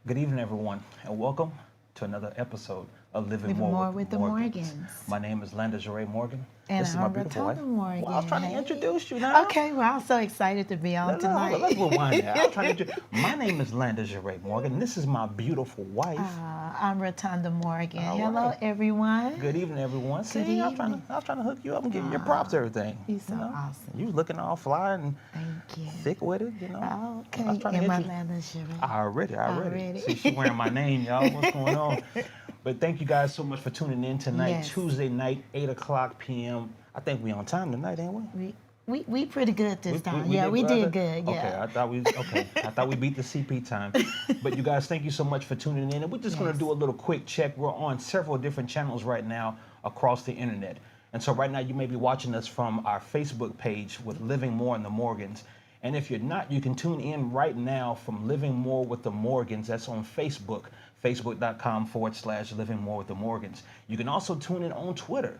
Good evening, everyone, and welcome to another episode of Living Living More more with with the the Morgans. Morgans. My name is Linda Jeray Morgan. And This is my I'm beautiful wife. Rotunda Morgan. Well, I was trying to Hey. introduce you now. Okay, well, I'm so excited to be on Hold on, tonight. let's rewind that. I was trying to introduce. My name is Linda Jeray Morgan. This is my beautiful wife. I'm Rotunda Morgan. All Hello, right. everyone. Good evening, everyone. Good See, evening. I was trying to hook you up and give you your props, everything. You're so awesome. You was looking all fly and Thank you. thick with it, you know. Okay, I was trying to in my introduce. lingerie. Already. See, she's wearing my name, y'all. What's going on? But thank you guys so much for tuning in tonight, Yes. Tuesday night, 8 o'clock p.m. I think we on time tonight, ain't we? We pretty good this time. We We did did good. Okay, Yeah. I thought we beat the CP time. But you guys, thank you so much for tuning in. And we're just going to Yes. do a little quick check. We're on several different channels right now across the internet. And so right now you may be watching us from our Facebook page with Living More in the Morgans. And if you're not, you can tune in right now from Living More with the Morgans. That's on Facebook, facebook.com/Living More with the Morgans. You can also tune in on Twitter.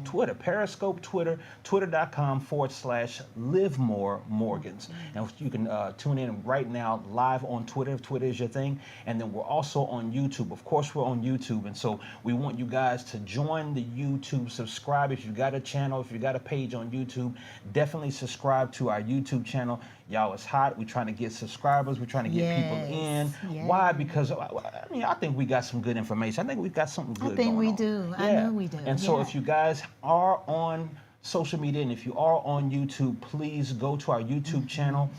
Twitter, Periscope, twitter.com/Live More Morgans. And you can tune in right now live on Twitter if Twitter is your thing. And then we're also on YouTube. Of course, we're on YouTube. And so we want you guys to join the YouTube, subscribe. If you got a channel, if you got a page on YouTube, definitely subscribe to our YouTube channel. Y'all, it's hot. We're trying to get subscribers. We're trying to get people in. Yes. Why? Because I think we got some good information. I think we've got something good I think going we on. do. I know we do. And so Yeah. if you guys are on social media and if you are on YouTube, please go to our YouTube channel.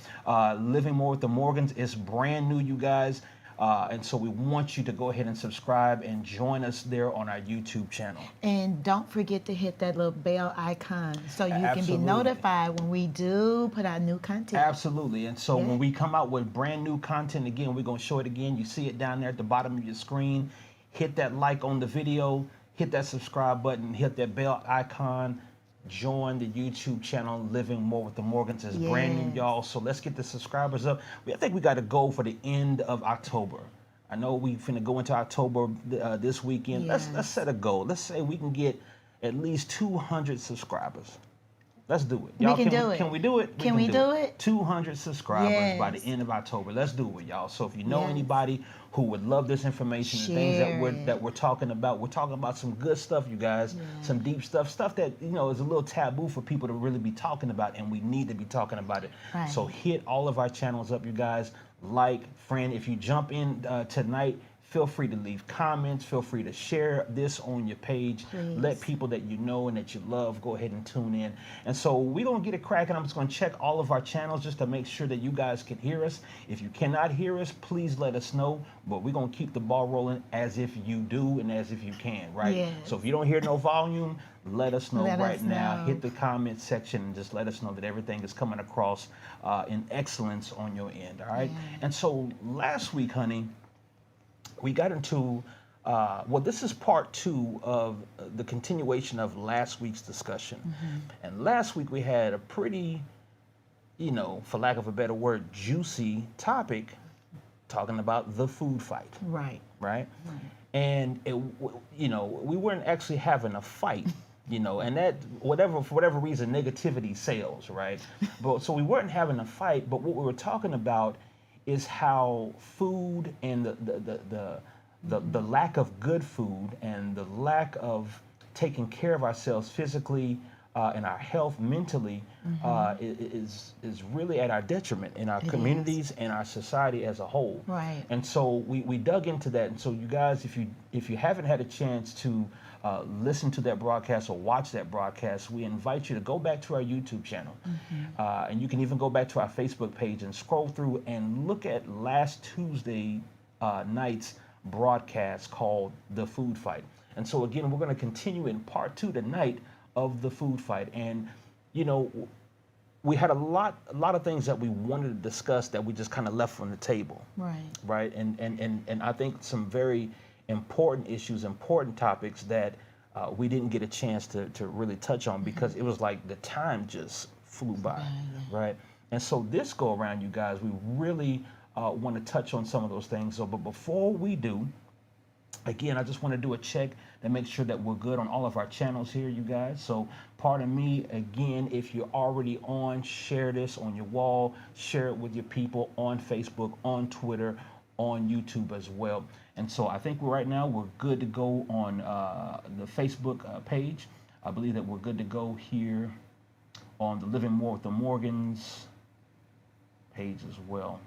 Living More with the Morgans is brand new, you guys. And so we want you to go ahead and subscribe and join us there on our YouTube channel. And don't forget to hit that little bell icon so you can be Absolutely. notified when we do put out new content. Absolutely. And so Yeah. when we come out with brand new content, again, we're going to show it again. You see it down there at the bottom of your screen. Hit that like on the video, hit that subscribe button, hit that bell icon. Join the YouTube channel, Living More with the Morgans. It's brand new, Yes. y'all. So let's get the subscribers up. I think we got to go for the end of October. I know we finna go into October this weekend. Let's Yes. set a goal. Let's say we can get at least 200 subscribers. Let's do it. We can do it. Can we do it? Can we do it? 200 subscribers by the Yes. end of October. Let's do it, y'all. So if you know Yes. anybody who would love this information and things Share that we're talking about some good stuff, you guys, some deep stuff that is a little taboo for people to really be talking about, and we need to be talking about it. Right. So hit all of our channels up, you guys. Like, friend, if you jump in tonight, feel free to leave comments. Feel free to share this on your page. Please. Let people that you know and that you love go ahead and tune in. And so we're going to get it cracking. I'm just going to check all of our channels just to make sure that you guys can hear us. If you cannot hear us, please let us know. But we're going to keep the ball rolling as if you do and as if you can, right? Yes. So if you don't hear no volume, let us know Let right us now. know. Hit the comment section and just let us know that everything is coming across in excellence on your end, all right? Yeah. And so last week, honey, we got into, this is part 2 of the continuation of last week's discussion. And last week we had a pretty, for lack of a better word, juicy topic talking about the food fight, Right. right? And, we weren't actually having a fight. And that, for whatever reason, negativity sells, right? But so we weren't having a fight, but what we were talking about is how food and the lack of good food and the lack of taking care of ourselves physically and our health mentally is really at our detriment in our communities and our society as a whole. Right. And so we dug into that. And so you guys, if you haven't had a chance to listen to that broadcast or watch that broadcast, we invite you to go back to our YouTube channel. And you can even go back to our Facebook page and scroll through and look at last Tuesday night's broadcast called The Food Fight. And so again, we're going to continue in part 2 tonight of The Food Fight. And, we had a lot of things that we wanted to discuss that we just kind of left on the table. Right. And I think some very important issues, important topics that we didn't get a chance to really touch on because it was like the time just flew by, right? And so this go around, you guys, we really want to touch on some of those things. So, but before we do, again, I just want to do a check to make sure that we're good on all of our channels here, you guys. So pardon me, again, if you're already on, share this on your wall, share it with your people on Facebook, on Twitter, on YouTube as well. And so I think right now we're good to go on the Facebook page. I believe that we're good to go here on the Living More with the Morgans page as well.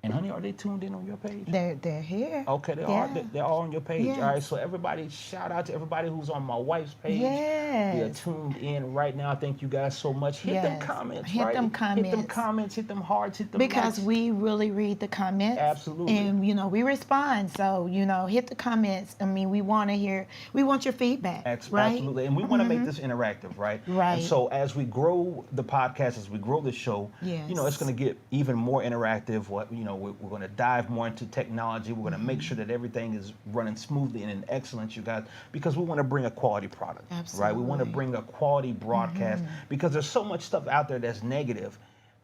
And honey, are they tuned in on your page? They're here. Okay, they're all on your page. Yes. All right, so everybody, shout out to everybody who's on my wife's page. Yes. They're tuned in right now. Thank you guys so much. Hit them comments, Hit right? them comments. Hit them comments, hit them hearts, hit them Because likes. we really read the comments. Absolutely. And, we respond. So, hit the comments. I mean, we want your feedback, right? Absolutely. And we want to make this interactive, right? Right. And so as we grow the podcast, as we grow the show, Yes. It's going to get even more interactive. We're going to dive more into technology. We're going to make sure that everything is running smoothly and in excellence, you guys, because we want to bring a quality product, right? We want to bring a quality broadcast because there's so much stuff out there that's negative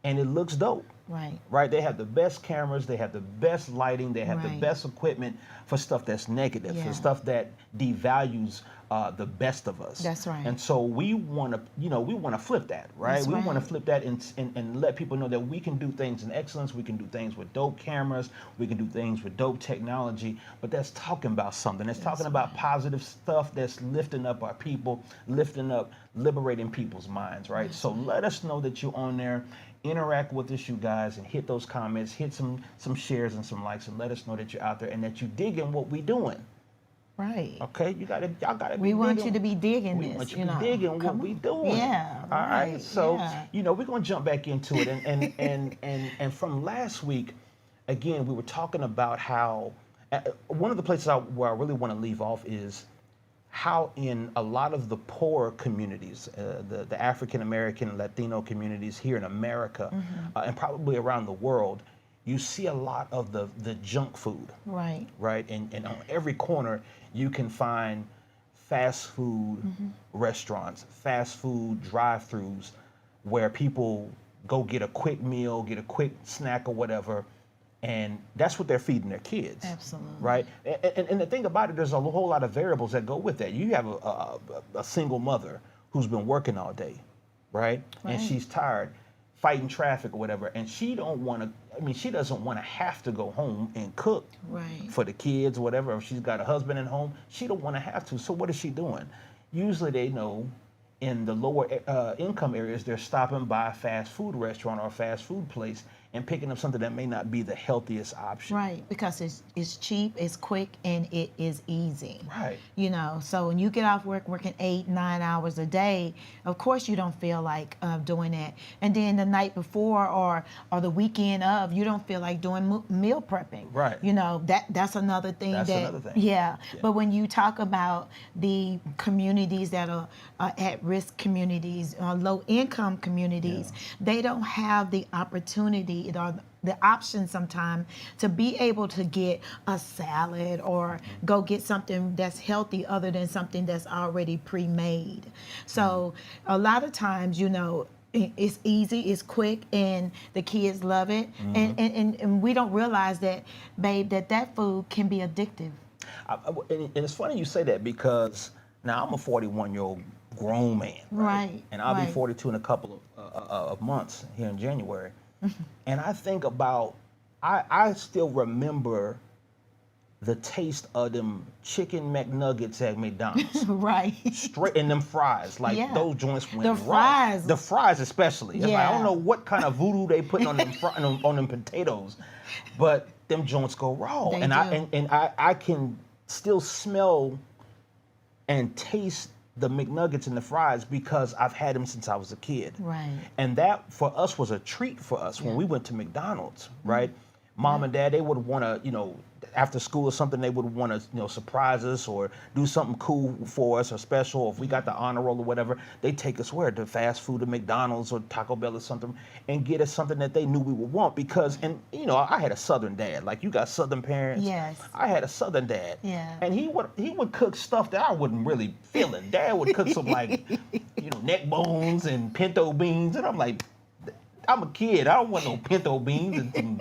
and it looks dope. Right. They have the best cameras, they have the best lighting, they have the best equipment for stuff that's negative, for stuff that devalues the best of us. That's right. And so we want to, flip that, right? That's we right. want to flip that and let people know that we can do things in excellence. We can do things with dope cameras. We can do things with dope technology. But that's talking about something. That's talking about positive stuff that's lifting up our people, liberating people's minds, right? So let us know that you're on there. Interact with us, you guys, and hit those comments, hit some shares and some likes, and let us know that you're out there and that you digging what we doing. Right. Okay, y'all gotta. We want you to be digging we this. want you to be digging what we doing. Yeah. All right. So yeah. we're gonna jump back into it, and from last week, again, we were talking about how one of the places where I really want to leave off is how in a lot of the poorer communities, the African American, Latino communities here in America, and probably around the world, you see a lot of the junk food. Right. Right. And on every corner, you can find fast food restaurants, fast food drive-throughs, where people go get a quick meal, get a quick snack or whatever. And that's what they're feeding their kids. Absolutely. Right? And the thing about it, there's a whole lot of variables that go with that. You have a single mother who's been working all day, right? And she's tired, fighting traffic or whatever, and she doesn't want to have to go home and cook for the kids or whatever. If she's got a husband at home, she don't want to have to. So what is she doing? Usually they know in the lower income areas, they're stopping by a fast food restaurant or a fast food place and picking up something that may not be the healthiest option. Right, because it's cheap, it's quick, and it is easy. Right. So when you get off work working 8-9 hours a day, of course you don't feel like doing that. And then the night before or the weekend of, you don't feel like doing meal prepping. Right. That's another thing. Another thing. Yeah. But when you talk about the communities that are at-risk communities, low-income communities, they don't have the opportunity or the option sometimes to be able to get a salad or go get something that's healthy other than something that's already pre-made. So a lot of times, it's easy, it's quick, and the kids love it. And we don't realize that, babe, that food can be addictive. And it's funny you say that because now I'm a 41-year-old grown man. Right. And I'll be 42 in a couple of months here in January. And I think about, I still remember the taste of them chicken McNuggets at McDonald's. Right. Straight in them fries. Like those joints went the raw. fries. The fries especially. It's like, I don't know what kind of voodoo they putting on them on them potatoes, but them joints go raw. They and do. I can still smell and taste the McNuggets and the fries because I've had them since I was a kid. Right. And that for us was a treat for us when we went to McDonald's, right? Mom and dad, they would want to, after school or something, they would want to, surprise us or do something cool for us or special. Or if we got the honor roll or whatever, they take us to fast food or McDonald's or Taco Bell or something and get us something that they knew we would want because, I had a Southern dad. Like you got Southern parents. Yes. I had a Southern dad. Yeah. And he would cook stuff that I wasn't really feeling. Dad would cook some neck bones and pinto beans. And I'm like, I'm a kid. I don't want no pinto beans and some,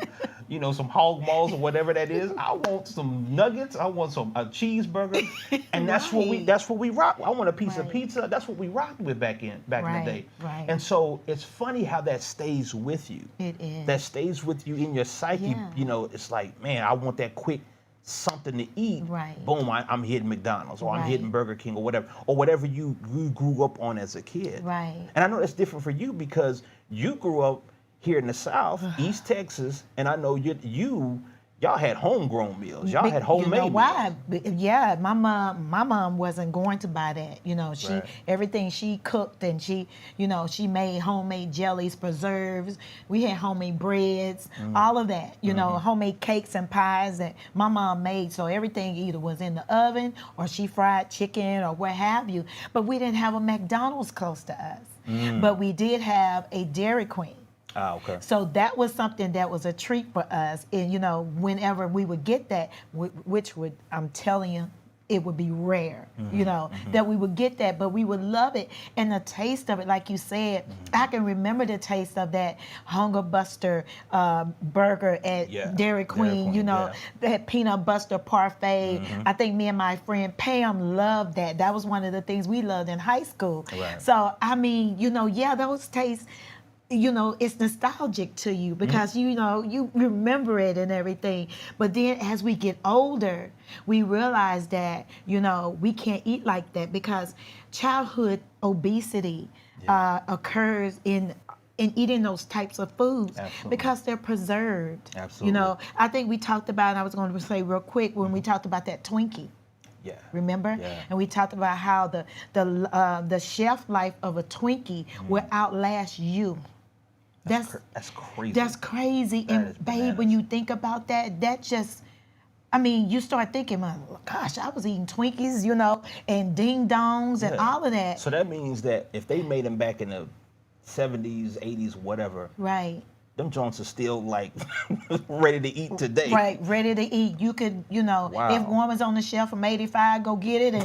some hog maws or whatever that is. I want some nuggets. I want a cheeseburger, and that's what we rock. I want a piece of pizza. That's what we rocked with back in the day. Right. And so it's funny how that stays with you. It is. That stays with you in your psyche. Yeah. It's like, man, I want that quick something to eat. Right. Boom, I'm hitting McDonald's, or I'm hitting Burger King, or whatever you grew up on as a kid. Right. And I know that's different for you because you grew up here in the South, East Texas, and I know y'all had homegrown meals. Y'all had homemade You know why? meals. Yeah, my mom wasn't going to buy that. She everything she cooked, and she made homemade jellies, preserves. We had homemade breads, all of that. Homemade cakes and pies that my mom made. So everything either was in the oven or she fried chicken or what have you. But we didn't have a McDonald's close to us. But we did have a Dairy Queen. Ah, okay. So that was something that was a treat for us. And, whenever we would get that, which would, I'm telling you, it would be rare, that we would get that, but we would love it. And the taste of it, like you said, I can remember the taste of that Hunger Buster burger at Dairy Queen, that peanut butter parfait. I think me and my friend Pam loved that. That was one of the things we loved in high school. Right. So, I mean, those tastes, it's nostalgic to you because, you remember it and everything. But then as we get older, we realize that, we can't eat like that because childhood obesity occurs in eating those types of foods. Absolutely. Because they're preserved. Absolutely. I think we talked about, and I was going to say real quick, when we talked about that Twinkie. Yeah. Remember? Yeah. And we talked about how the shelf life of a Twinkie will outlast you. That's crazy. That's crazy. And babe, when you think about that just, you start thinking, gosh, I was eating Twinkies, and ding dongs and all of that. So that means that if they made them back in the 70s, 80s, whatever, right, them joints are still like ready to eat today. Right, ready to eat. You could, if one was on the shelf from 85, go get it.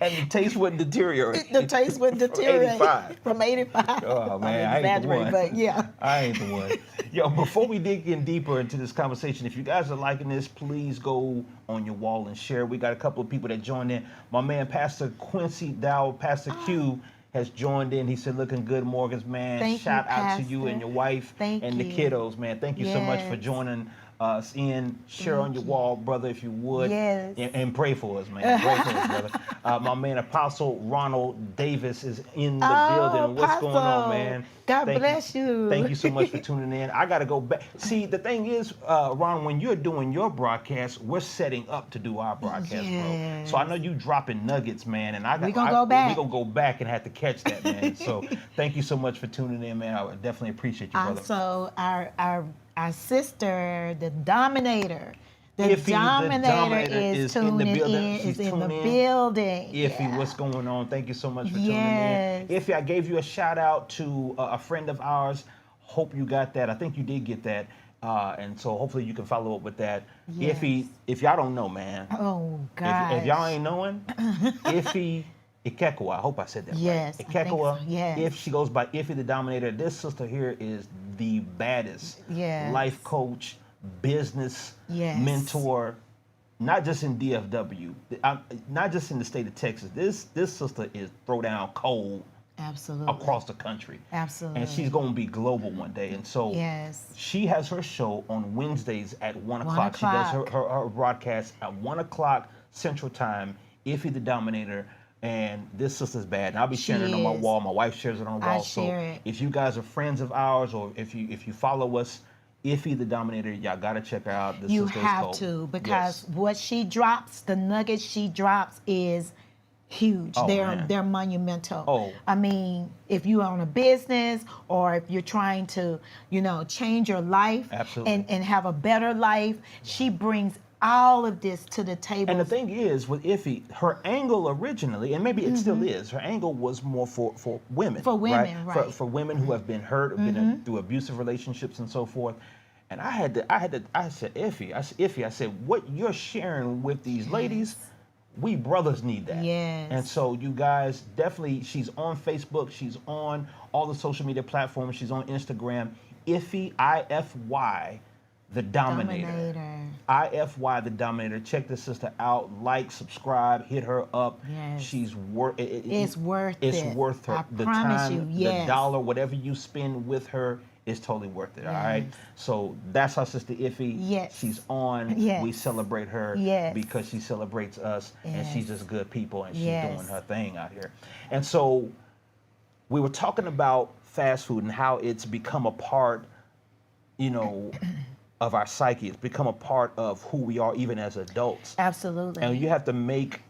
And the taste wouldn't deteriorate. The taste wouldn't deteriorate. From 85. Oh, man, I ain't the one. But yeah. I ain't the one. Yo, before we dig in deeper into this conversation, if you guys are liking this, please go on your wall and share. We got a couple of people that joined in. My man, Pastor Quincy Dow, Pastor Q, has joined in. He said, looking good, Morgan's man. Thank Shout you, out Pastor. to you and your wife and the kiddos, man. Thank you so much for joining us in. Share on your wall, brother, if you would. Yes. And pray for us, man. Pray for us, brother. My man, Apostle Ronald Davis is in the building. What's going on, man? God bless you. Thank you so much for tuning in. I got to go back. See, the thing is, Ron, when you're doing your broadcast, we're setting up to do our broadcast, bro. So I know you dropping nuggets, man, and we're going to go back and have to catch that, man. So thank you so much for tuning in, man. I definitely appreciate you, brother. Also, our sister, the Dominator. The Iffy, Dominator is tuning in. Is in the building. Iffy, what's going on? Thank you so much for tuning in. Iffy, I gave you a shout out to a friend of ours. Hope you got that. I think you did get that. And so hopefully you can follow up with that. Yes. Iffy, if y'all don't know, man. Oh, God. If y'all ain't knowing, Iffy Ikekwa, I hope I said that right. Yes, Ikekwa, so. Yes. If she goes by Iffy the Dominator, this sister here is the baddest life coach, business mentor, not just in DFW, not just in the state of Texas. This sister is throw down cold across the country. Absolutely. And she's going to be global one day. And so she has her show on Wednesdays at 1 o'clock. She does her broadcast at 1 o'clock Central Time, Iffy the Dominator. And this sister's bad. And I'll be sharing it on my wall. My wife shares it on her wall. So if you guys are friends of ours, or if you follow us, Iffy the Dominator, y'all gotta check her out. You have to, because what she drops, the nuggets she drops is huge. They're monumental. Oh. I mean, if you own a business or if you're trying to, change your life and have a better life, she brings all of this to the table. And the thing is, with Iffy, her angle originally, and maybe it still is, her angle was more for women. For women, right. For women who have been hurt, been through abusive relationships and so forth. And I said, Iffy, I said, what you're sharing with these ladies, we brothers need that. Yes. And so you guys, definitely, she's on Facebook, she's on all the social media platforms, she's on Instagram, Iffy, Ify, the Dominator. IFY, the Dominator. Check this sister out. Like, subscribe, hit her up. Yes. She's worth it. It's worth it. It's worth her. I The promise time, you, yes. the dollar, whatever you spend with her is totally worth it. All right. So that's our sister Iffy. Yes. She's on. Yes. We celebrate her because she celebrates us, and she's just good people, and she's doing her thing out here. And so we were talking about fast food and how it's become a part, you know, of our psyche. It's become a part of who we are, even as adults. Absolutely. And you have to make,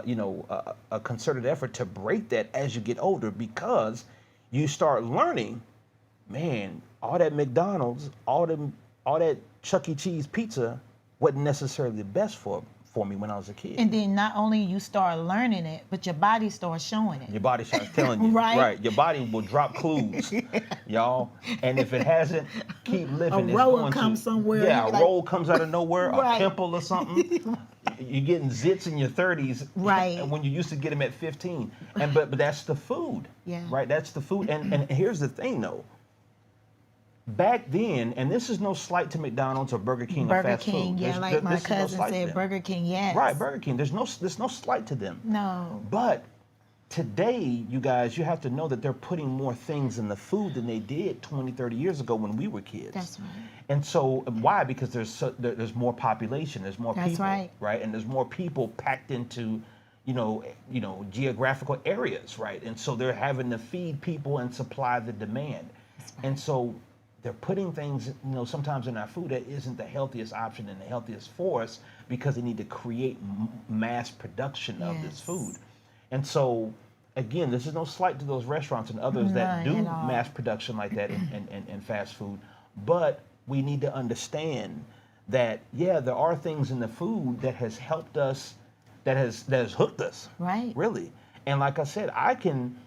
you know, a concerted effort to break that as you get older, because you start learning, man, all that McDonald's, all that Chuck E. Cheese pizza wasn't necessarily the best for me when I was a kid. And then not only you start learning it, but your body starts showing it. Your body starts telling you. Right. Your body will drop clues, y'all. And if it hasn't, keep living. A roll comes somewhere. Yeah, a roll comes out of nowhere, Right. a pimple or something. You're getting zits in your 30s, Right. when you used to get them at 15. And but that's the food. Yeah. Right. That's the food. And here's the thing, though. Back then, and this is no slight to McDonald's or Burger King or fast food. Yeah, like my cousin said, Burger King, yes. Right, Burger King. There's no slight to them. No. But today, you guys, you have to know that they're putting more things in the food than they did 20, 30 years ago when we were kids. That's right. And so, why? Because there's more population, there's more That's people, right. And there's more people packed into, you know, geographical areas, right? And so they're having to feed people and supply the demand. That's right. And so they're putting things, you know, sometimes in our food that isn't the healthiest option and the healthiest for us, because they need to create mass production of this food. And so, again, this is no slight to those restaurants and others that do mass production like that in fast food. But we need to understand that, yeah, there are things in the food that has helped us, that has hooked us. Right. Really. And like I said, I can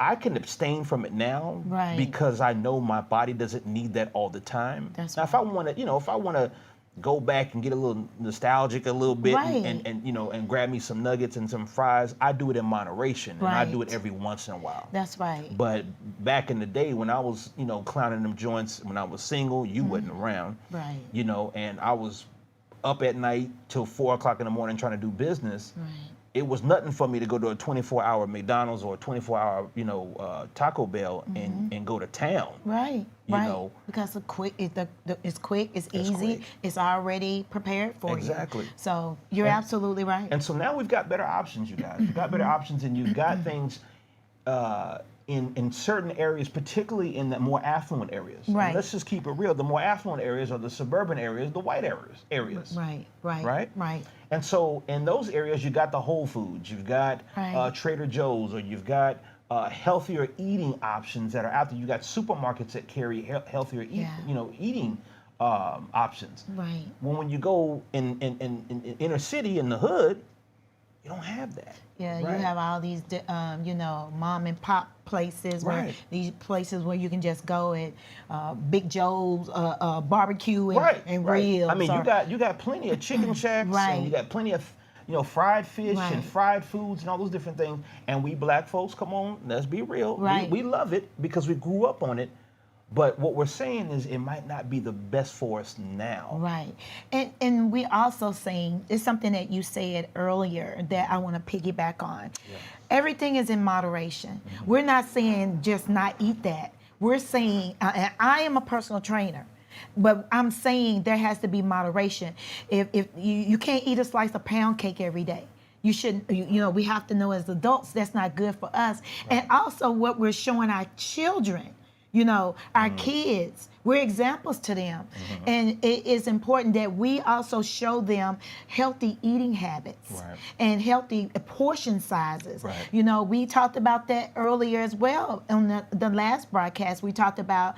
abstain from it now, right, because I know my body doesn't need that all the time. That's now, right. if I want to go back and get a little nostalgic a little bit, right, and grab me some nuggets and some fries, I do it in moderation, and right, I do it every once in a while. That's right. But back in the day when I was, clowning them joints, when I was single, you wasn't around, right, and I was up at night till 4 o'clock in the morning trying to do business. right. It was nothing for me to go to a 24-hour McDonald's or a 24-hour, Taco Bell and go to town. Right, you know. Because it's quick, it's easy, quick. it's already prepared for you. Exactly. So you're absolutely right. And so now we've got better options, you guys. You've got better options, and you've got things in certain areas, particularly in the more affluent areas. Right. And let's just keep it real. The more affluent areas are the suburban areas, the white areas. Right. And so in those areas, you got the Whole Foods, you've got Trader Joe's, or you've got healthier eating options that are out there. You got supermarkets that carry healthier eating options. Right. When you go in inner city, in the hood, you don't have that. Yeah, right? You have all these, mom and pop places, where these places where you can just go and Big Joe's barbecue and ribs. I mean, you got plenty of chicken shacks, and you got plenty of fried fish and fried foods and all those different things. And we black folks, come on, let's be real. We love it because we grew up on it. But what we're saying is it might not be the best for us now. Right. And we also saying, it's something that you said earlier that I want to piggyback on. Yeah. Everything is in moderation. Mm-hmm. We're not saying just not eat that. We're saying, and I am a personal trainer, but I'm saying there has to be moderation. If you can't eat a slice of pound cake every day. You shouldn't, we have to know as adults that's not good for us. Right. And also what we're showing our children. Our kids, we're examples to them. Mm-hmm. And it is important that we also show them healthy eating habits and healthy portion sizes. Right. We talked about that earlier as well. On the last broadcast, we talked about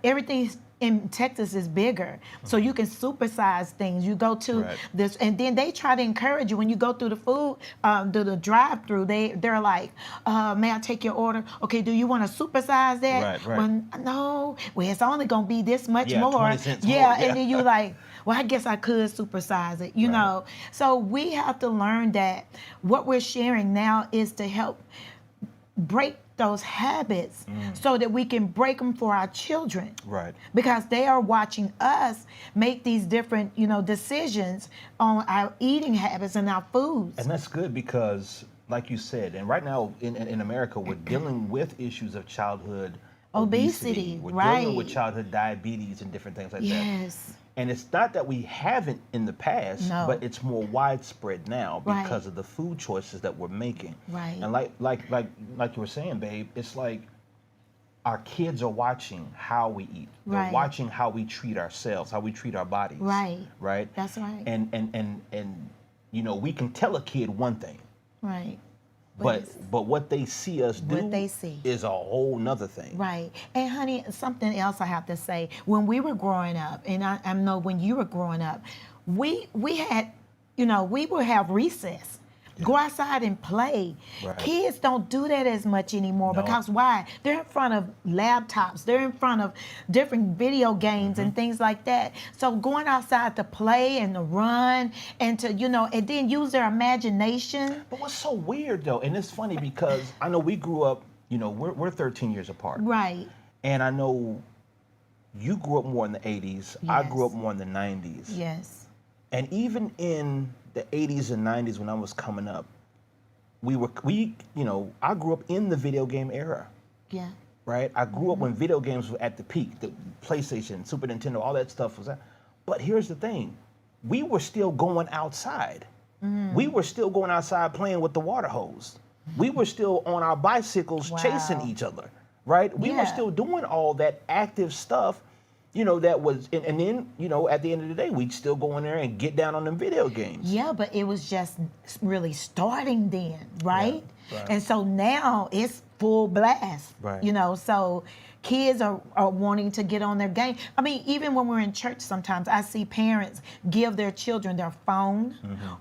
everything in Texas is bigger, so you can supersize things. You go to this, and then they try to encourage you when you go through the food, the drive-through. They're like, "May I take your order? Okay, do you want to supersize that?" Right. Well, no. Well, it's only gonna be this much more. 20 cents more. And then you like, well, I guess I could supersize it. You know. So we have to learn that what we're sharing now is to help break those habits so that we can break them for our children. Right. Because they are watching us make these different, decisions on our eating habits and our foods. And that's good because, like you said, and right now in America, we're dealing with issues of childhood obesity. We're dealing with childhood diabetes and different things like that. Yes. And it's not that we haven't in the past, No. but it's more widespread now because Right. of the food choices that we're making. Right. And like you were saying, babe, it's like our kids are watching how we eat. They're Right. watching how we treat ourselves, how we treat our bodies. Right. Right. That's right. And we can tell a kid one thing, Right. but what they see us do What they see. is a whole nother thing. Right. And honey, something else I have to say. When we were growing up, and I know when you were growing up, we had, we would have recess. Go outside and play. Right. Kids don't do that as much anymore No. because why? They're in front of laptops. They're in front of different video games and things like that. So going outside to play and to run and to, and then use their imagination. But what's so weird though, and it's funny because I know we grew up, we're 13 years apart. Right. And I know you grew up more in the 80s. I grew Yes. up more in the 90s. Yes. And even in the 80s and 90s when I was coming up, I grew up in the video game era, Yeah. right? I grew up when video games were at the peak, the PlayStation, Super Nintendo, all that stuff was that. But here's the thing, we were still going outside. We were still going outside playing with the water hose. We were still on our bicycles chasing Wow. each other, right? We were Yeah. still doing all that active stuff, that was, and then, at the end of the day, we'd still go in there and get down on them video games. Yeah, but it was just really starting then, right? right. And so now it's full blast, Right. so kids are wanting to get on their game. I mean, even when we're in church sometimes, I see parents give their children their phone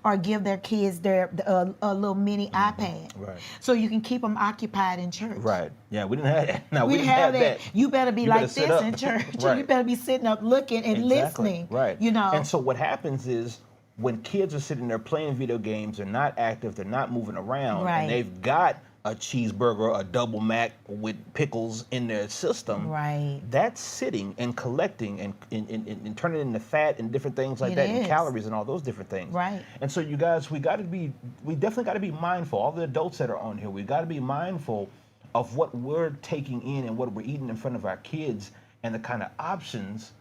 or give their kids a little mini iPad. Right. So you can keep them occupied in church. Right. Yeah, we didn't have that. No, We didn't have that. You better be You like better sit this up. in church. Right. You better be sitting up looking and listening. Right. And so what happens is when kids are sitting there playing video games, they're not active, they're not moving around, Right. and they've got a cheeseburger, a double Mac with pickles in their system. Right. That's sitting and collecting and turning into fat and different things like It that, and is. calories and all those different things. Right. And so you guys, we definitely got to be mindful. All the adults that are on here, we got to be mindful of what we're taking in and what we're eating in front of our kids and the kind of options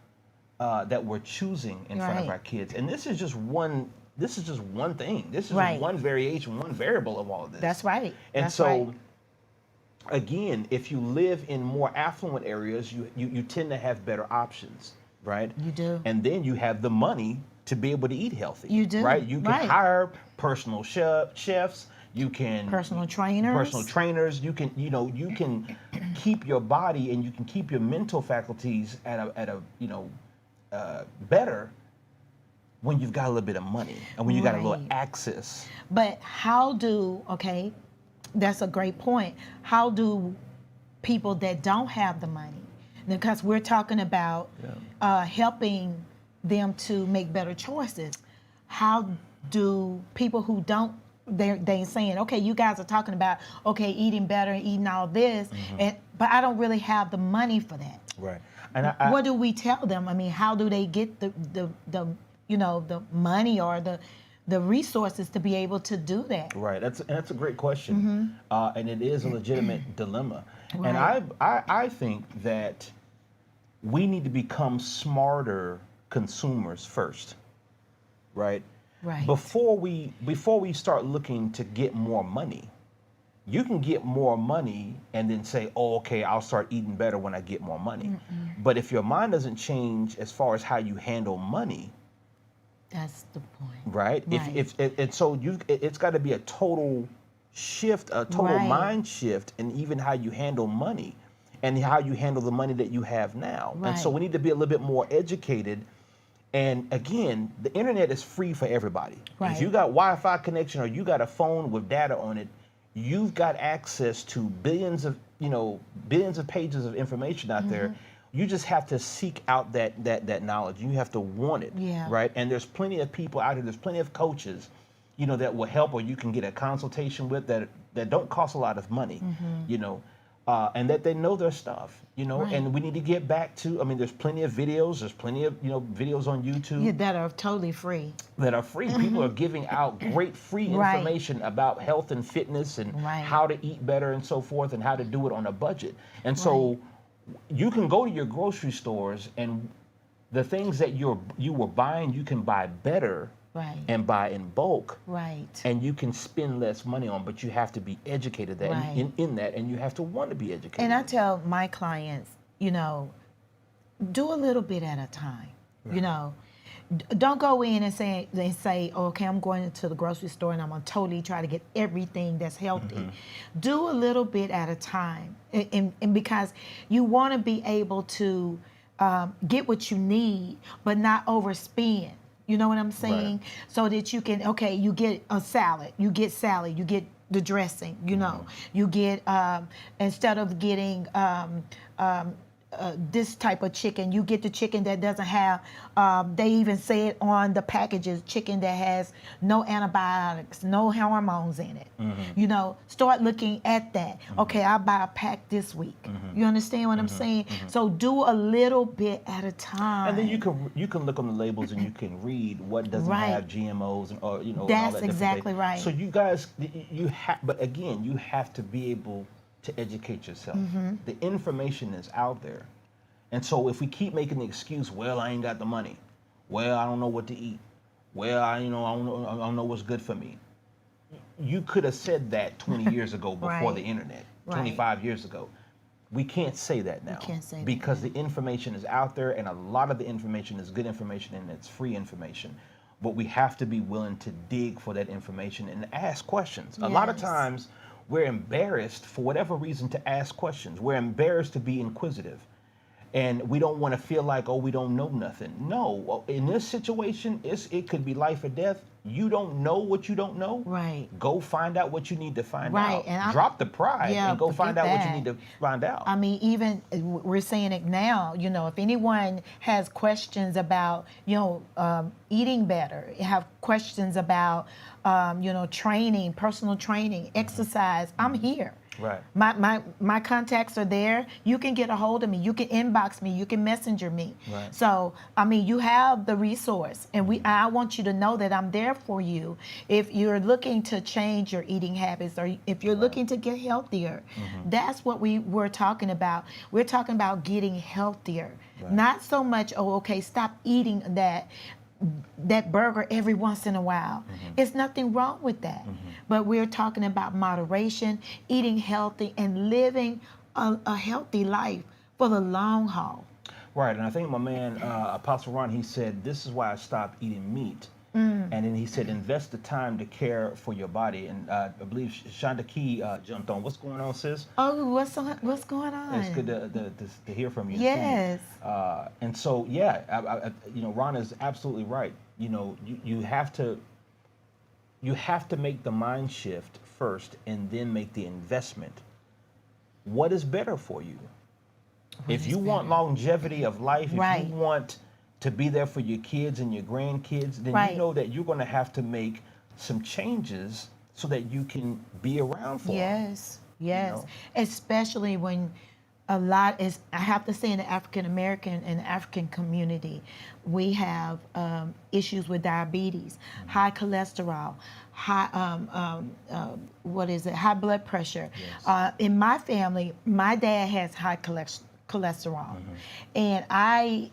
that we're choosing in front of Right. our kids. And this is just one thing. This is just Right. one variation, one variable of all of this. That's right. And That's so, right. again, if you live in more affluent areas, you tend to have better options, right? You do. And then you have the money to be able to eat healthy. You do, Right? You can right. hire personal chefs. You can Personal trainers. Personal trainers. You can you can keep your body and you can keep your mental faculties at a better when you've got a little bit of money and when you got a little Right. access. But that's a great point. How do people that don't have the money, because we're talking about helping them to make better choices, how do people who don't, they're saying, okay, you guys are talking about, okay, eating better and eating all this, but I don't really have the money for that. Right. And What do we tell them? I mean, how do they get the money or the resources to be able to do that? Right. That's a great question, and it is a legitimate dilemma. And Right. I think that we need to become smarter consumers first, right? Right. Before we start looking to get more money, you can get more money and then say, oh, okay, I'll start eating better when I get more money. But if your mind doesn't change as far as how you handle money, That's the point. right? Right. It's got to be a total shift, a total Right. mind shift, and even how you handle money and how you handle the money that you have now. And so Right. we need to be a little bit more educated. And again, the internet is free for everybody. Right. If you got Wi-Fi connection or you got a phone with data on it, you've got access to billions of pages of information out there. You just have to seek out that knowledge. You have to want it, Yeah. right? And there's plenty of people out here. There's plenty of coaches, that will help, or you can get a consultation with that don't cost a lot of money, and that they know their stuff, Right. and we need to get back to, I mean, there's plenty of videos, there's plenty of, videos on YouTube Yeah, that are totally free. that are free. People are giving out great free Right. information about health and fitness and Right. how to eat better and so forth and how to do it on a budget. And so you can go to your grocery stores and the things that you were buying, you can buy better Right. and buy in bulk. Right. And you can spend less money on, but you have to be educated that Right. in that, and you have to want to be educated. And I tell my clients, do a little bit at a time. Don't go in and say, okay, I'm going to the grocery store and I'm gonna totally try to get everything that's healthy. Do a little bit at a time, and because you want to be able to get what you need, but not overspend. You know what I'm saying? Right. So that you can, you get a salad, you get the dressing, you get, instead of getting this type of chicken, you get the chicken that doesn't have, they even say it on the packages, chicken that has no antibiotics, no hormones in it. Start looking at that. Okay, I'll buy a pack this week. You understand what I'm saying? So do a little bit at a time. And then you can look on the labels and you can read what doesn't Right. have GMOs and all That's that different exactly thing. right. So you guys, but again, you have to be able to educate yourself. The information is out there. And so if we keep making the excuse, well, I ain't got the money. Well, I don't know what to eat. Well, I don't know what's good for me. You could have said that 20 years ago before Right. the internet, Right. 25 years ago. We can't say that now. can't say that because the information is out there, and a lot of the information is good information and it's free information. But we have to be willing to dig for that information and ask questions. A lot of Yes. times we're embarrassed for whatever reason to ask questions. We're embarrassed to be inquisitive. And we don't want to feel like, oh, we don't know nothing. No, in this situation, it could be life or death. You don't know what you don't know. Right. Go find out what you need to find Right, out. and Drop the pride Yeah, and go forget find out what you that. need to find out. I mean, even we're saying it now, if anyone has questions about, eating better, have questions about, training, personal training, exercise, I'm here. Right. My contacts are there. You can get a hold of me. You can inbox me. You can messenger me. Right. So, I mean, you have the resource, and I want you to know that I'm there for you. If you're looking to change your eating habits, or if you're looking to get healthier, that's what we're talking about. We're talking about getting healthier, not so much, stop eating that burger every once in a while. It's nothing wrong with that. But we're talking about moderation, eating healthy, and living a healthy life for the long haul. Right, and I think my man, Apostle Ron, he said, this is why I stopped eating meat. And then he said, invest the time to care for your body. And I believe Shonda Key jumped on. What's going on, sis? Oh, what's going on? It's good to hear from you. Yes. And so, Ron is absolutely right. You have to make the mind shift first and then make the investment. What is better for you? If you want longevity of life, if you want to be there for your kids and your grandkids, then you know that you're going to have to make some changes so that you can be around for them. Yes. Especially when I have to say, in the African American and African community, we have issues with diabetes, high cholesterol, high high blood pressure. Yes. In my family, my dad has high cholesterol, and I,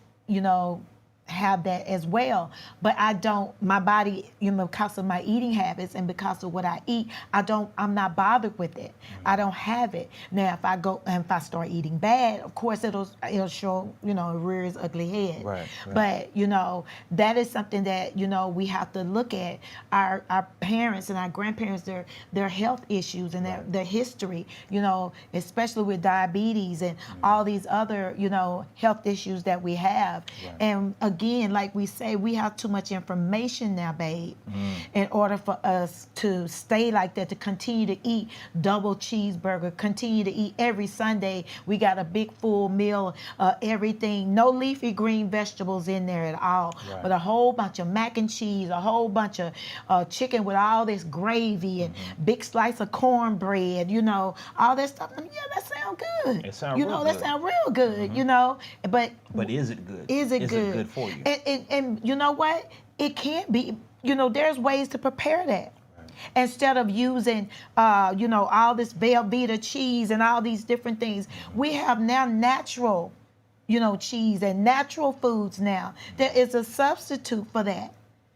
have that as well, but I don't, my body, because of my eating habits and because of what I eat, I'm not bothered with it. I don't have it. Now, if I start eating bad, of course it'll show, it rears ugly head. Right. But, that is something that, we have to look at our parents and our grandparents, their health issues and their history, especially with diabetes and all these other, health issues that we have. And again, again, like we say, we have too much information now, babe, in order for us to stay like that, to continue to eat double cheeseburger, continue to eat every Sunday. We got a big full meal, everything, no leafy green vegetables in there at all, Right. but a whole bunch of mac and cheese, a whole bunch of chicken with all this gravy and big slice of cornbread, you know, all that stuff. I mean, yeah, that sounds good. It sounds you real know, good. that sounds real good, you know, but is it good? Is it Is good? it good for you? And you know what? It can't be. You know, there's ways to prepare that. Instead of using, you know, all this Velveeta cheese and all these different things, we have now natural, you know, cheese and natural foods now. There is a substitute for that.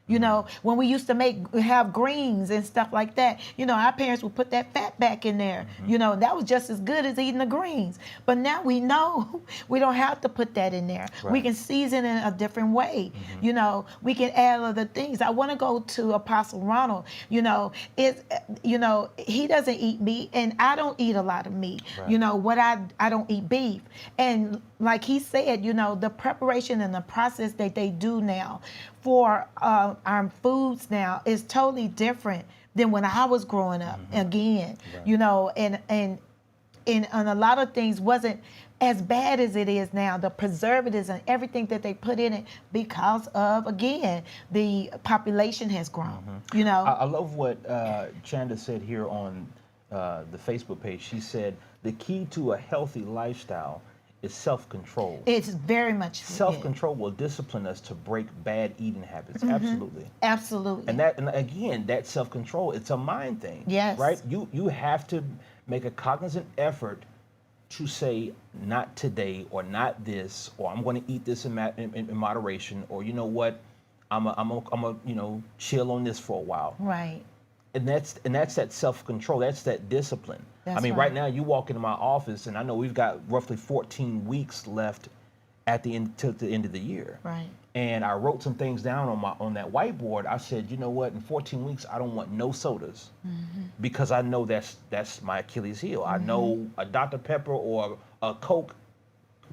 You know, when we used to have greens and stuff like that, you know, our parents would put that fat back in there. You know, that was just as good as eating the greens. But now we know we don't have to put that in there. Right. We can season it a different way. You know, we can add other things. I want to go to Apostle Ronald. You know, he doesn't eat meat, and I don't eat a lot of meat. Right. You know, I don't eat beef. And like he said, you know, the preparation and the process that they do now for our foods now is totally different than when I was growing up. Again, Right. you know, and a lot of things wasn't as bad as it is now. The preservatives and everything that they put in it, because of, again, the population has grown. You know, I love what Chanda said here on the Facebook page. She said the key to a healthy lifestyle is self-control. it's very much Self-control will discipline us to break bad eating habits. Absolutely. Absolutely. And again, that self-control, it's a mind thing. Yes. Right? You have to make a cognizant effort to say, not today, or not this, or I'm going to eat this in moderation, or you know what, I'm a you know, chill on this for a while. Right. And that's that self-control. That's that discipline. That's I mean, right. right now you walk into my office, and I know we've got roughly 14 weeks left at the end to the end of the year. Right. And I wrote some things down on that whiteboard. I said, you know what? In 14 weeks, I don't want no sodas, because I know that's my Achilles heel. I know a Dr. Pepper or a Coke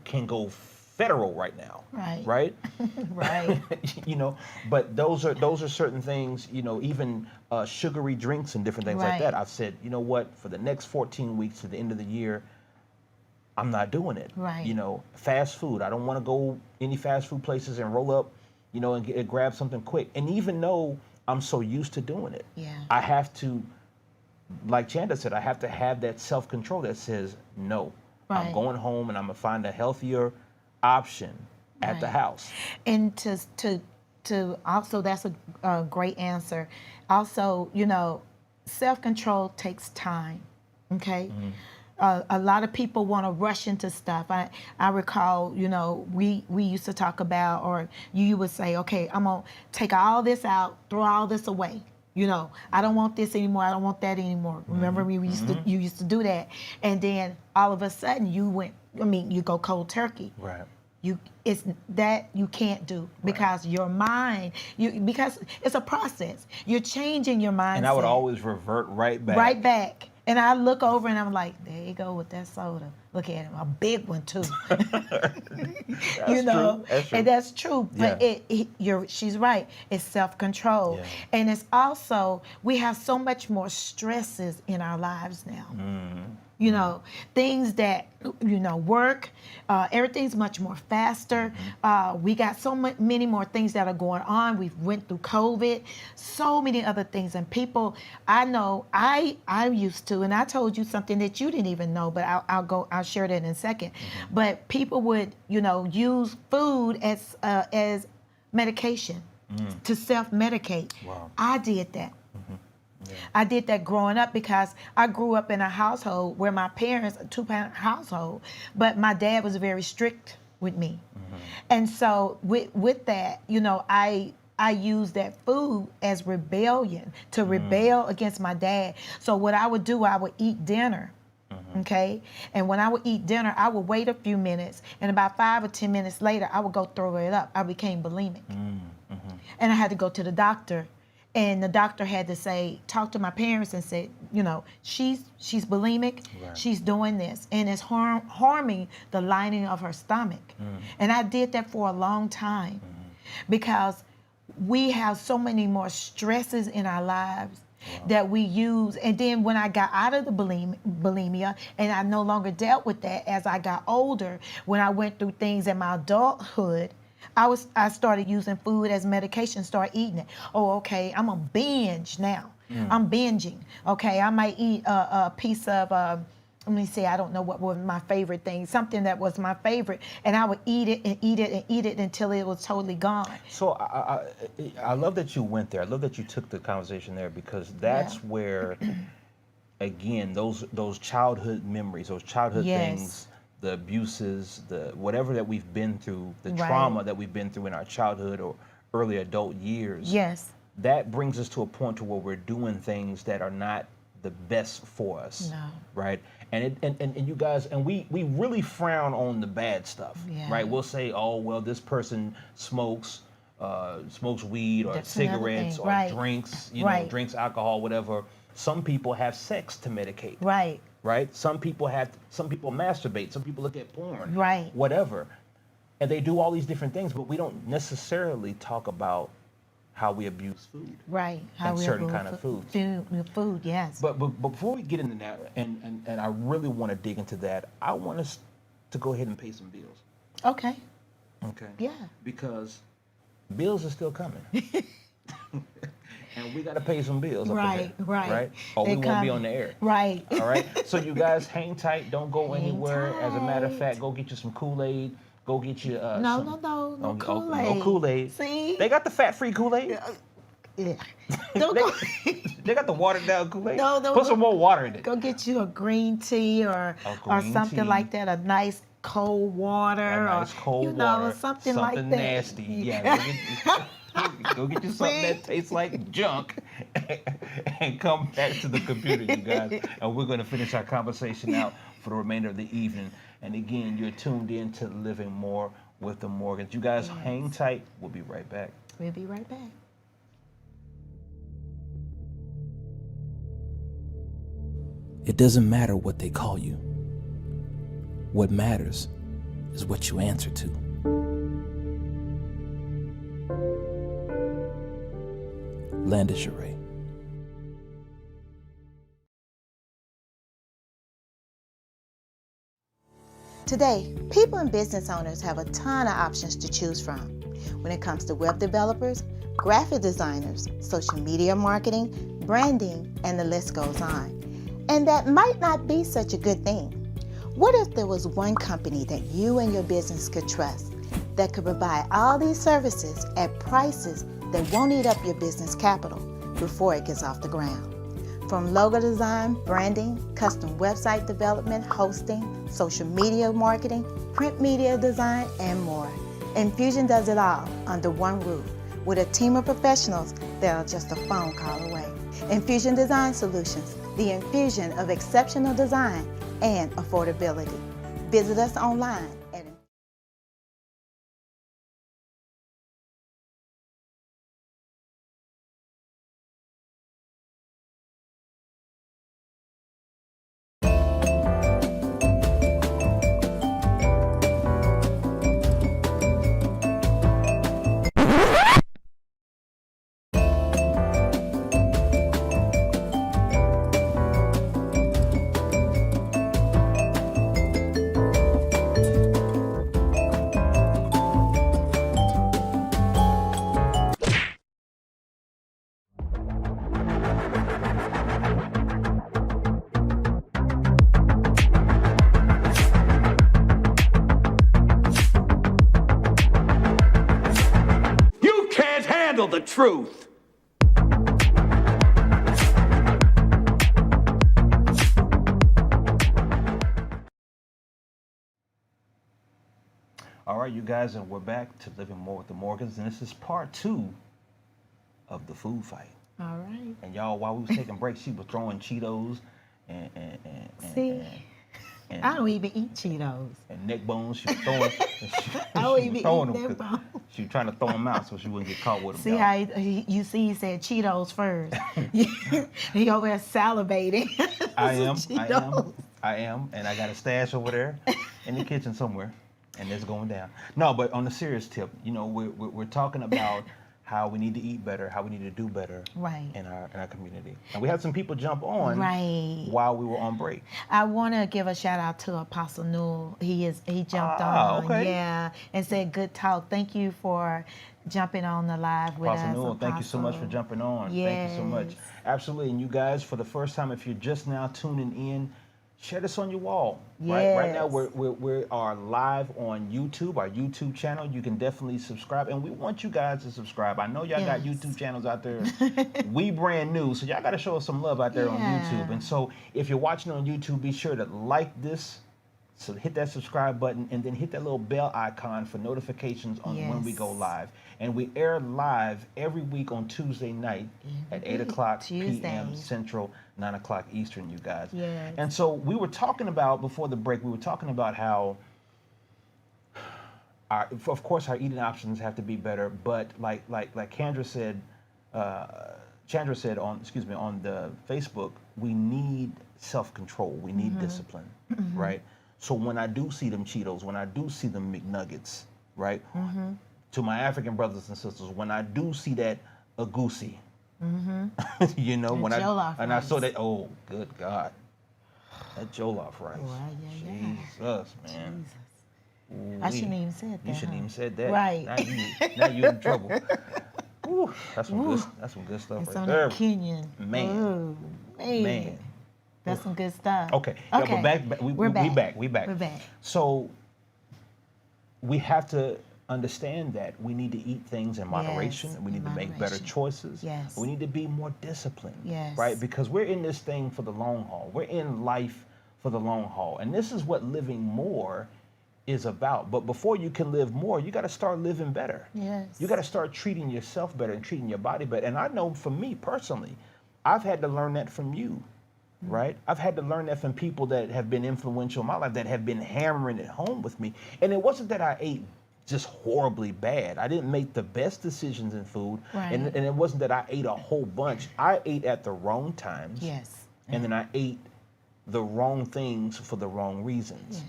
can go federal right now. Right. Right. Right. You know, but those are certain things. You know, even sugary drinks and different things like Right. that. I've said, you know what? For the next 14 weeks to the end of the year, I'm not doing it. Right. You know, fast food. I don't want to go any fast food places and roll up, you know, and grab something quick. And even though I'm so used to doing it, Yeah. I have to, like Chanda said, I have to have that self-control that says, no, I'm Right. going home and I'm going to find a healthier option at the Right. house. And to also, that's a great answer. Also, you know, self-control takes time. Okay. A lot of people want to rush into stuff. I recall, you know, we used to talk about, or you would say, okay, I'm gonna take all this out, throw all this away. You know, I don't want this anymore. I don't want that anymore. Remember, you used to do that, and then all of a sudden you go cold turkey. Right. It's that you can't do, because your mind, because it's a process. You're changing your mindset. And I would always revert right back. Right back. And I look over and I'm like, there you go with that soda. Look at him, a big one too. You know, true. That's true. and that's true. But Yeah. she's right. It's self-control, Yeah. and it's also, we have so much more stresses in our lives now. You know, things that, you know, work, everything's much more faster. We got so many more things that are going on. We've went through COVID, so many other things. And people, I know, I'm used to, and I told you something that you didn't even know, but I'll share that in a second. But people would, you know, use food as medication, to self-medicate. Wow. I did that. Yeah. I did that growing up, because I grew up in a household where my parents, a two-parent household, but my dad was very strict with me. And so with that, you know, I used that food as rebellion, to rebel against my dad. So what I would do, I would eat dinner. Okay? And when I would eat dinner, I would wait a few minutes, and about 5 or 10 minutes later, I would go throw it up. I became bulimic. And I had to go to the doctor. And the doctor had to talk to my parents and say, you know, she's bulimic, Right. she's doing this, and it's harming the lining of her stomach. And I did that for a long time. because we have so many more stresses in our lives that we use. And then when I got out of the bulimia and I no longer dealt with that as I got older, when I went through things in my adulthood, I started using food as medication, start eating it. Oh, okay, I'm a binge now. I'm binging. Okay, I might eat a piece of, let me see, I don't know what was my favorite thing, something that was my favorite, and I would eat it and eat it and eat it until it was totally gone. So I love that you went there. I love that you took the conversation there, because that's where, again, those childhood memories, those childhood things, the abuses, the whatever that we've been through, the trauma that we've been through in our childhood or early adult years. Yes. That brings us to a point to where we're doing things that are not the best for us. No. Right? And you guys, and we really frown on the bad stuff. Right? We'll say, oh, well, this person smokes weed or cigarettes or drinks, you know, drinks alcohol, whatever. Some people have sex to medicate. Right? Some people masturbate, some people look at porn. Whatever. And they do all these different things, but we don't necessarily talk about how we abuse food. How we certain kind of foods. Food, yes. But before we get into that, and I really want to dig into that, I want us to go ahead and pay some bills. Okay. Yeah. Because bills are still coming. And we got to pay some bills. Right. Or we won't be on the air. All right. So you guys hang tight. Don't go anywhere. As a matter of fact, go get you some Kool-Aid. Go get you no Kool-Aid. No Kool-Aid. See? They got the fat-free Kool-Aid. Yeah. Don't go. They got the watered down Kool-Aid. No, put some more water in it. Go get you a green tea or something like that. A nice cold water something like that. Nasty. Yeah. Go get you something that tastes like junk and come back to the computer, you guys. And we're going to finish our conversation out for the remainder of the evening. And again, you're tuned in to Living More with the Morgans. You guys hang tight. We'll be right back. We'll be right back. It doesn't matter what they call you. What matters is what you answer to. Landis Ray. Today, people and business owners have a ton of options to choose from when it comes to web developers, graphic designers, social media marketing, branding, and the list goes on. And that might not be such a good thing. What if there was one company that you and your business could trust that could provide all these services at prices that won't eat up your business capital before it gets off the ground? From logo design, branding, custom website development, hosting, social media marketing, print media design, and more. Infusion does it all under one roof with a team of professionals that are just a phone call away. Infusion Design Solutions, the infusion of exceptional design and affordability. Visit us online at The truth. All right, you guys, and we're back to Living More with the Morgans, and this is part 2 of the food fight. All right. And y'all, while we was taking breaks, she was throwing Cheetos and I don't even eat Cheetos. And neck bones. She was throwing. I don't even eat neck bones. She was trying to throw them out so she wouldn't get caught with them. See how you see he said Cheetos first. He over there salivating. I am, and I got a stash over there in the kitchen somewhere. And it's going down. No, but on a serious tip, you know, we're talking about how we need to eat better, how we need to do better Right. in our community. And we had some people jump on Right. while we were on break. I want to give a shout out to Apostle Newell. He jumped on, okay. yeah, and said good talk. Thank you for jumping on the live with Apostle us. Newell, thank you so much for Apostle. jumping on. Thank you so much. Yes. Absolutely. And you guys, for the first time, if you're just now tuning in, share this on your wall. Right now, Yes. we are live on YouTube, our YouTube channel. You can definitely subscribe, and we want you guys to subscribe. I know y'all got Yes. YouTube channels out there. We brand new, so y'all got to show us some love out there on Yeah. YouTube. And so, if you're watching on YouTube, be sure to like this. So hit that subscribe button and then hit that little bell icon for notifications on when we go Yes. live. And we air live every week on Tuesday night at 8 o'clock p.m. Tuesdays. Central, 9 o'clock Eastern, you guys. Yes. And so we were talking about, before the break, we were talking about how, of course, our eating options have to be better, but like Chandra said on the Facebook, we need self-control. We need discipline, right? So when I do see them Cheetos, when I do see them McNuggets, right? To my African brothers and sisters, when I do see that agusi, you know, when jollof I saw rice. that, oh, good God, that jollof rice. Yeah. Jesus, man. I shouldn't even said that. You shouldn't huh? even said that. Right. Now you're in trouble. Woo, that's some good stuff It's right on there. that Kenyan. Man. Ooh, man. That's some good stuff. Okay. Yeah, but We're back. We back. We're back. So we have to understand that we need to eat things in moderation. Yes, We need in to make better moderation. choices. Yes. We need to be more disciplined. Yes. Right? Because we're in this thing for the long haul. We're in life for the long haul. And this is what living more is about. But before you can live more, you got to start living better. Yes. You got to start treating yourself better and treating your body better. And I know for me personally, I've had to learn that from you. Right? I've had to learn that from people that have been influential in my life, that have been hammering it home with me. And it wasn't that I ate just horribly bad. I didn't make the best decisions in food. Right. And it wasn't that I ate a whole bunch. I ate at the wrong times. Yes. And then I ate the wrong things for the wrong reasons.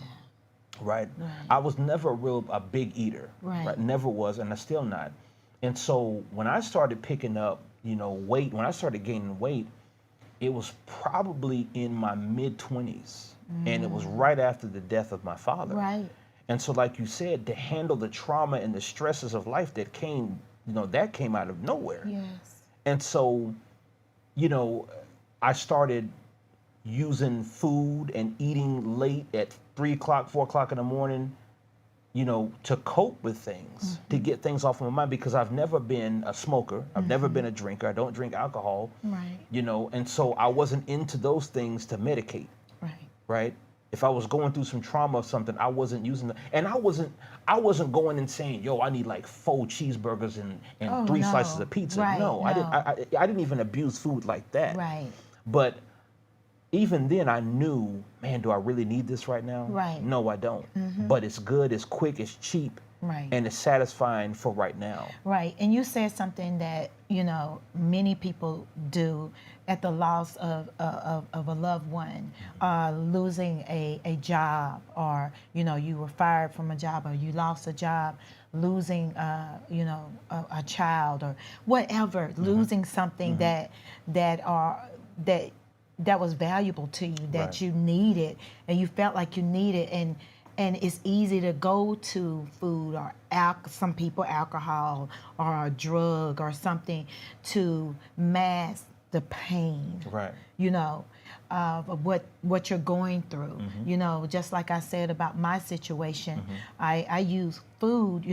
Right? I was never a big eater. Right. Never was, and I still not. And so when I started picking up, weight, when I started gaining weight, it was probably in my mid-20s, and it was right after the death of my father. Right. And so, like you said, to handle the trauma and the stresses of life that came, that came out of nowhere. Yes. And so, I started using food and eating late at 3 o'clock, 4 o'clock in the morning, to cope with things, to get things off of my mind, because I've never been a smoker. I've never been a drinker. I don't drink alcohol. Right. And so I wasn't into those things to medicate. Right? If I was going through some trauma or something, I wasn't using them. And I wasn't going and saying, yo, I need like 4 cheeseburgers and 3 slices of pizza. Right, no. I didn't even abuse food like that. Right. But even then I knew, man, do I really need this right now? Right. No, I don't. But it's good, it's quick, it's cheap, Right. and it's satisfying for right now. Right. And you said something that, many people do at the loss of a loved one, losing a job, or, you were fired from a job, or you lost a job, losing, a child, or whatever, losing something that was valuable to you, that Right. you needed, and you felt like you needed, and it's easy to go to food or some people alcohol or a drug or something to mask the pain. Right. Of what you're going through. Just like I said about my situation, I use food.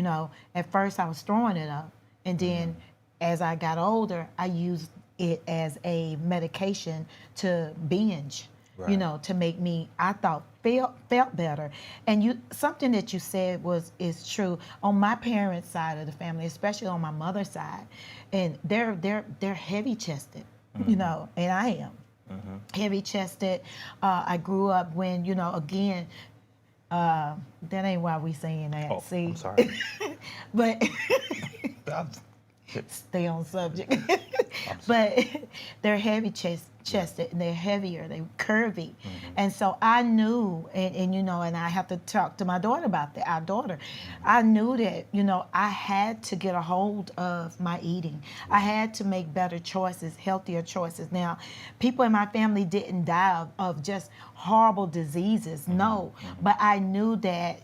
At first I was throwing it up, and then as I got older, I used it as a medication to binge, Right. to make me, I thought, felt better. And something that you said is true on my parents' side of the family, especially on my mother's side, and they're heavy chested, and I am heavy chested. I grew up when, again, that ain't why we saying that. Oh, See, I'm sorry. but stay on subject. But they're heavy chested and they're heavier, they're curvy. And so I knew, and you know, and I have to talk to my daughter about that, our daughter. I knew that, you know, I had to get a hold of my eating. I had to make better choices, healthier choices. Now, people in my family didn't die of just horrible diseases, no. But I knew that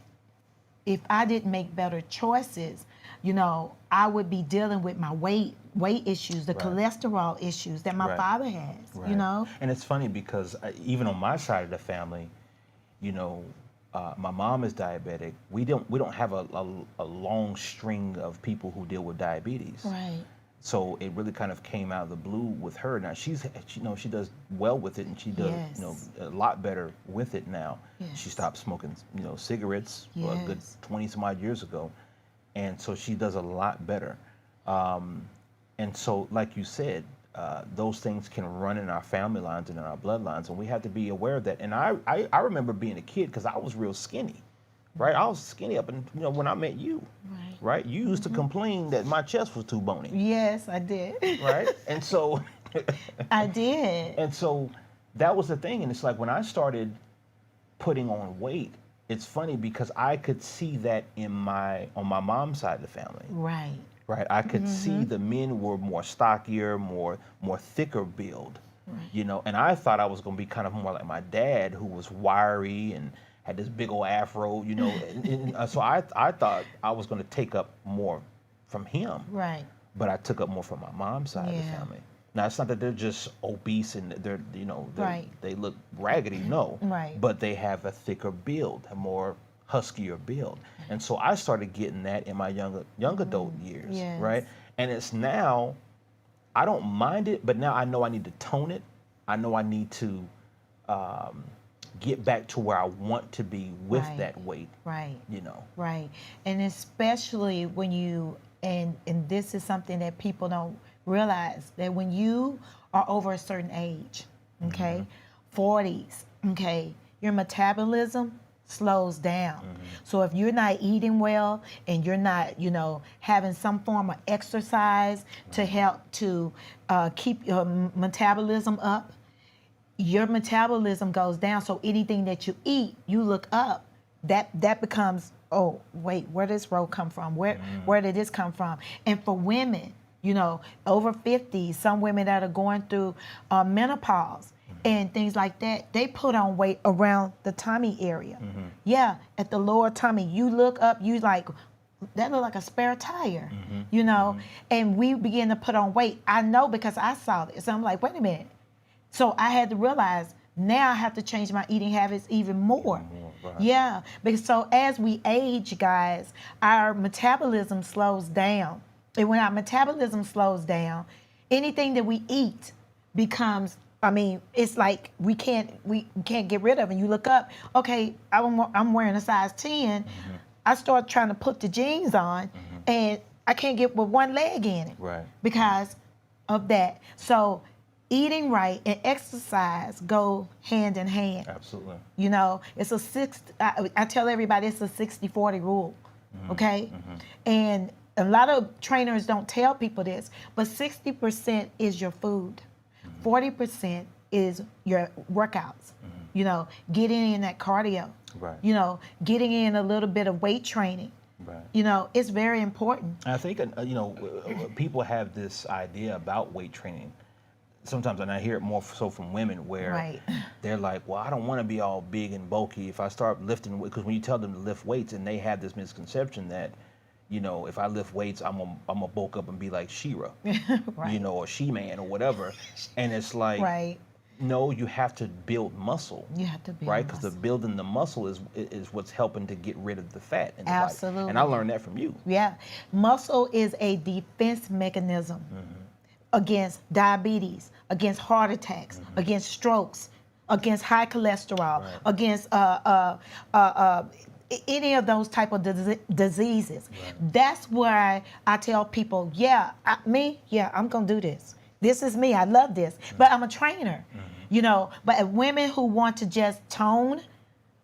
if I didn't make better choices, you know, I would be dealing with my weight issues, the cholesterol issues that my father has, you know? And it's funny because even on my side of the family, you know, my mom is diabetic. We don't have a long string of people who deal with diabetes. Right. So it really kind of came out of the blue with her. Now she does well with it, and she does you know, a lot better with it now. She stopped smoking, you know, cigarettes a good 20 some odd years ago, and so she does a lot better. And so, like you said, those things can run in our family lines and in our bloodlines, and we have to be aware of that. And I remember being a kid because I was real skinny, right? I was skinny up, and you know, when I met you, right? You used to complain that my chest was too bony. Yes, I did. Right? And so I did. And so that was the thing. And it's like when I started putting on weight, it's funny because I could see that on my mom's side of the family. Right. Right. I could see the men were more stockier, more thicker build. You know, and I thought I was gonna be kind of more like my dad, who was wiry and had this big old afro, you know. And so I thought I was gonna take up more from him. Right. But I took up more from my mom's side of the family. Now, it's not that they're just obese and they're, you know, they look raggedy, no. Right. But they have a thicker build, a more huskier build. And so I started getting that in my young adult years, right? And it's now, I don't mind it, but now I know I need to tone it. I know I need to get back to where I want to be with that weight. Right. You know. Right. And especially when you, and this is something that people don't realize, that when you are over a certain age, okay, 40s, okay, your metabolism slows down. So if you're not eating well and you're not, you know, having some form of exercise to help to keep your metabolism up, your metabolism goes down. So anything that you eat, you look up, that becomes, oh, wait, where did this road come from? Where did this come from? And for women, you know, over 50, some women that are going through menopause and things like that, they put on weight around the tummy area. Yeah, at the lower tummy. You look up, you like, that look like a spare tire, you know? And we begin to put on weight. I know because I saw this. I'm like, wait a minute. So I had to realize, now I have to change my eating habits even more. Yeah, because so as we age, guys, our metabolism slows down. And when our metabolism slows down, anything that we eat becomes, I mean, it's like we can't get rid of it. And you look up, okay, I'm wearing a size 10. I start trying to put the jeans on, and I can't get with one leg in it because of that. So eating right and exercise go hand in hand. Absolutely. You know, it's I tell everybody it's a 60-40 rule, okay? And a lot of trainers don't tell people this, but 60% is your food. 40% is your workouts. You know, getting in that cardio. You know, getting in a little bit of weight training. You know, it's very important. I think, you know, people have this idea about weight training. Sometimes, and I hear it more so from women, where they're like, well, I don't want to be all big and bulky if I start lifting, because when you tell them to lift weights, and they have this misconception that, you know, if I lift weights, I'm gonna bulk up and be like She-Ra, you know, or She-Man or whatever. And it's like, no, you have to build muscle. You have to build muscle. Because the building the muscle is what's helping to get rid of the fat in the body. And I learned that from you. Yeah, muscle is a defense mechanism against diabetes, against heart attacks, against strokes, against high cholesterol, against any of those type of diseases. That's why I tell people, I'm gonna do this. This is me, I love this, but I'm a trainer, you know. But women who want to just tone,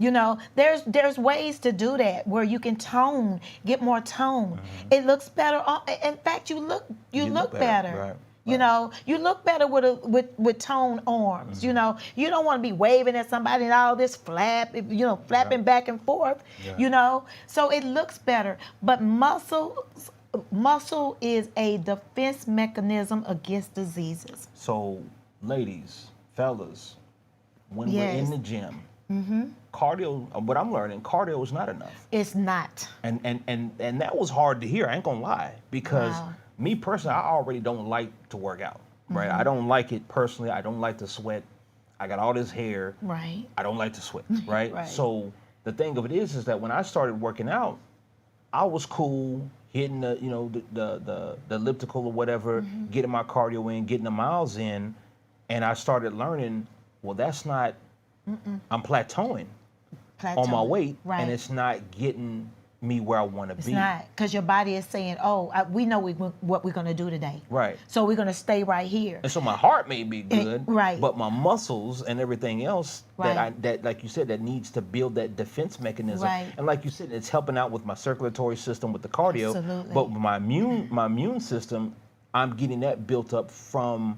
You know, there's ways to do that where you can get more tone. It looks better. In fact, you look better. Right. You know, you look better with toned arms. You know, you don't want to be waving at somebody and all this flapping back and forth. Yeah. You know, so it looks better. But muscle is a defense mechanism against diseases. So, ladies, fellas, when we're in the gym, cardio. What I'm learning, cardio is not enough. It's not. And that was hard to hear. I ain't gonna lie, because me personally, I already don't like to work out. Right? I don't like it personally. I don't like to sweat. I got all this hair. Right. I don't like to sweat. Right. Right. So the thing of it is that when I started working out, I was cool hitting the elliptical or whatever, getting my cardio in, getting the miles in, and I started learning. Well, that's not. I'm plateauing on my weight, right. and it's not getting me where I want to be. It's not, because your body is saying, we know what we're going to do today. Right. So we're going to stay right here. And so my heart may be good, right. but my muscles and everything else right. that like you said, that needs to build that defense mechanism. Right. And like you said, it's helping out with my circulatory system with the cardio. Absolutely. But my immune system, I'm getting that built up from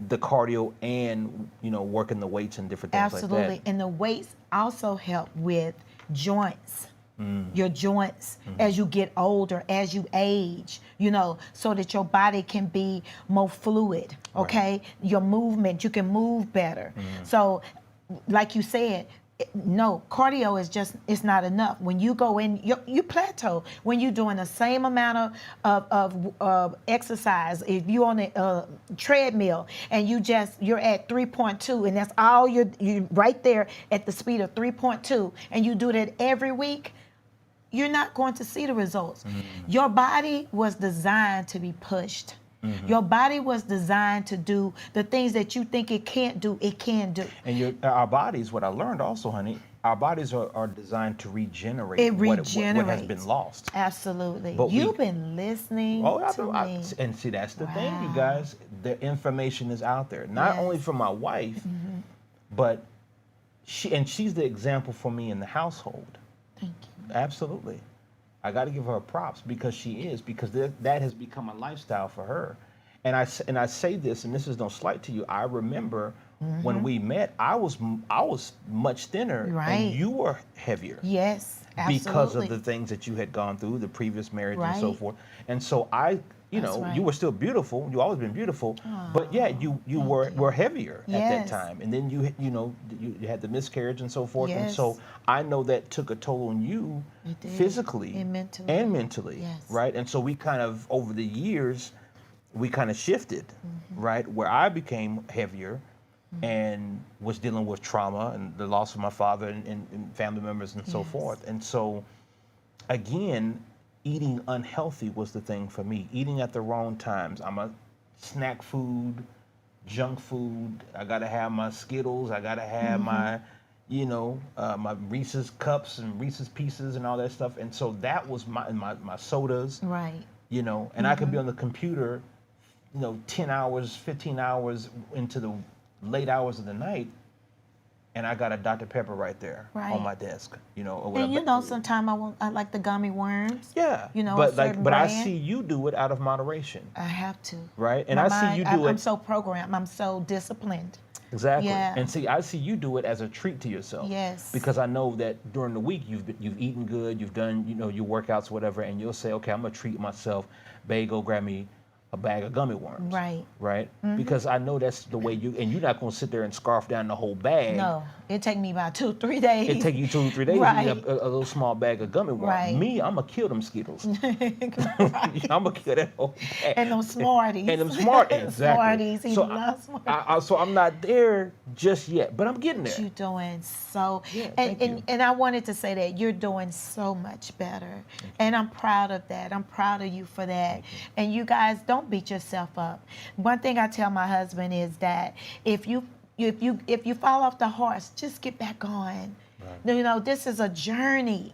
the cardio and working the weights and different things Absolutely. like that. And the weights also help with joints. Your joints as you get older, as you age, so that your body can be more fluid, okay? Right. Your movement, you can move better. So, like you said, no, cardio it's not enough. When you go in, you plateau. When you're doing the same amount of exercise, if you're on a treadmill and you're at 3.2 and that's all you right there at the speed of 3.2 and you do that every week, you're not going to see the results. Your body was designed to be pushed. Your body was designed to do the things that you think it can't do, it can do. And our bodies, what I learned also, honey, our bodies are designed to regenerate, what has been lost. Absolutely. But You've been listening to me. And see, that's the thing, you guys. The information is out there. Not only from my wife, but she's the example for me in the household. Thank you. Absolutely. I got to give her props because that has become a lifestyle for her. And I say this, and this is no slight to you. I remember when we met, I was much thinner, and you were heavier. Yes, absolutely. Because of the things that you had gone through, the previous marriage and so forth. And so you were still beautiful. You always been beautiful, but yeah, you were heavier at that time. And then you had the miscarriage and so forth. Yes. And so I know that took a toll on you physically and mentally. Yes. Right? And so we kind of over the years we kind of shifted, right? Where I became heavier and was dealing with trauma and the loss of my father and family members and so forth. And so again, eating unhealthy was the thing for me. Eating at the wrong times. I'm a snack food, junk food. I gotta have my Skittles. I gotta have my, my Reese's cups and Reese's pieces and all that stuff. And so that was my sodas. Right. And I could be on the computer, 10 hours, 15 hours into the late hours of the night. And I got a Dr. Pepper right there on my desk, or whatever. And sometimes I like the gummy worms. Yeah. But I see you do it out of moderation. I have to. Right. And see you do it. I'm so programmed. I'm so disciplined. Exactly. Yeah. And I see you do it as a treat to yourself. Yes. Because I know that during the week you've eaten good, you've done your workouts, whatever, and you'll say, okay, I'm gonna treat myself. Babe, go grab me a bag of gummy worms. Right. Right? Because I know that's the way you're not going to sit there and scarf down the whole bag. No. It take me about 2-3 days. It take you 2-3 days right. to eat a little small bag of gummy worms. Right. Me, I'm going to kill them Skittles. I'm going to kill that whole bag. And them Smarties. Exactly. Smarties. He loves Smarties. So I'm not there just yet, but I'm getting there. You're doing so. Yeah, and I wanted to say that you're doing so much better. And I'm proud of that. I'm proud of you for that. And you guys, don't beat yourself up. One thing I tell my husband is that if you fall off the horse, just get back on. Right. This is a journey.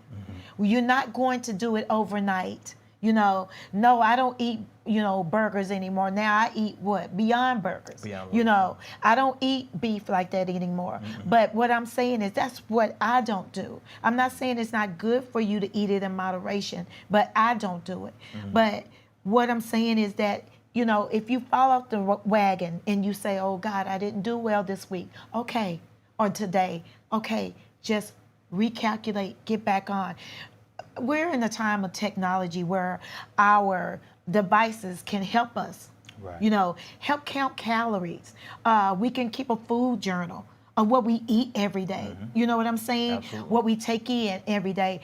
You're not going to do it overnight. No, I don't eat burgers anymore. Now I eat what? Beyond Burgers. I don't eat beef like that anymore. But what I'm saying is that's what I don't do. I'm not saying it's not good for you to eat it in moderation, but I don't do it. But what I'm saying is that, if you fall off the wagon and you say, oh God, I didn't do well this week, okay, or today, okay, just recalculate, get back on. We're in a time of technology where our devices can help us, help count calories. We can keep a food journal of what we eat every day. You know what I'm saying? Absolutely. What we take in every day.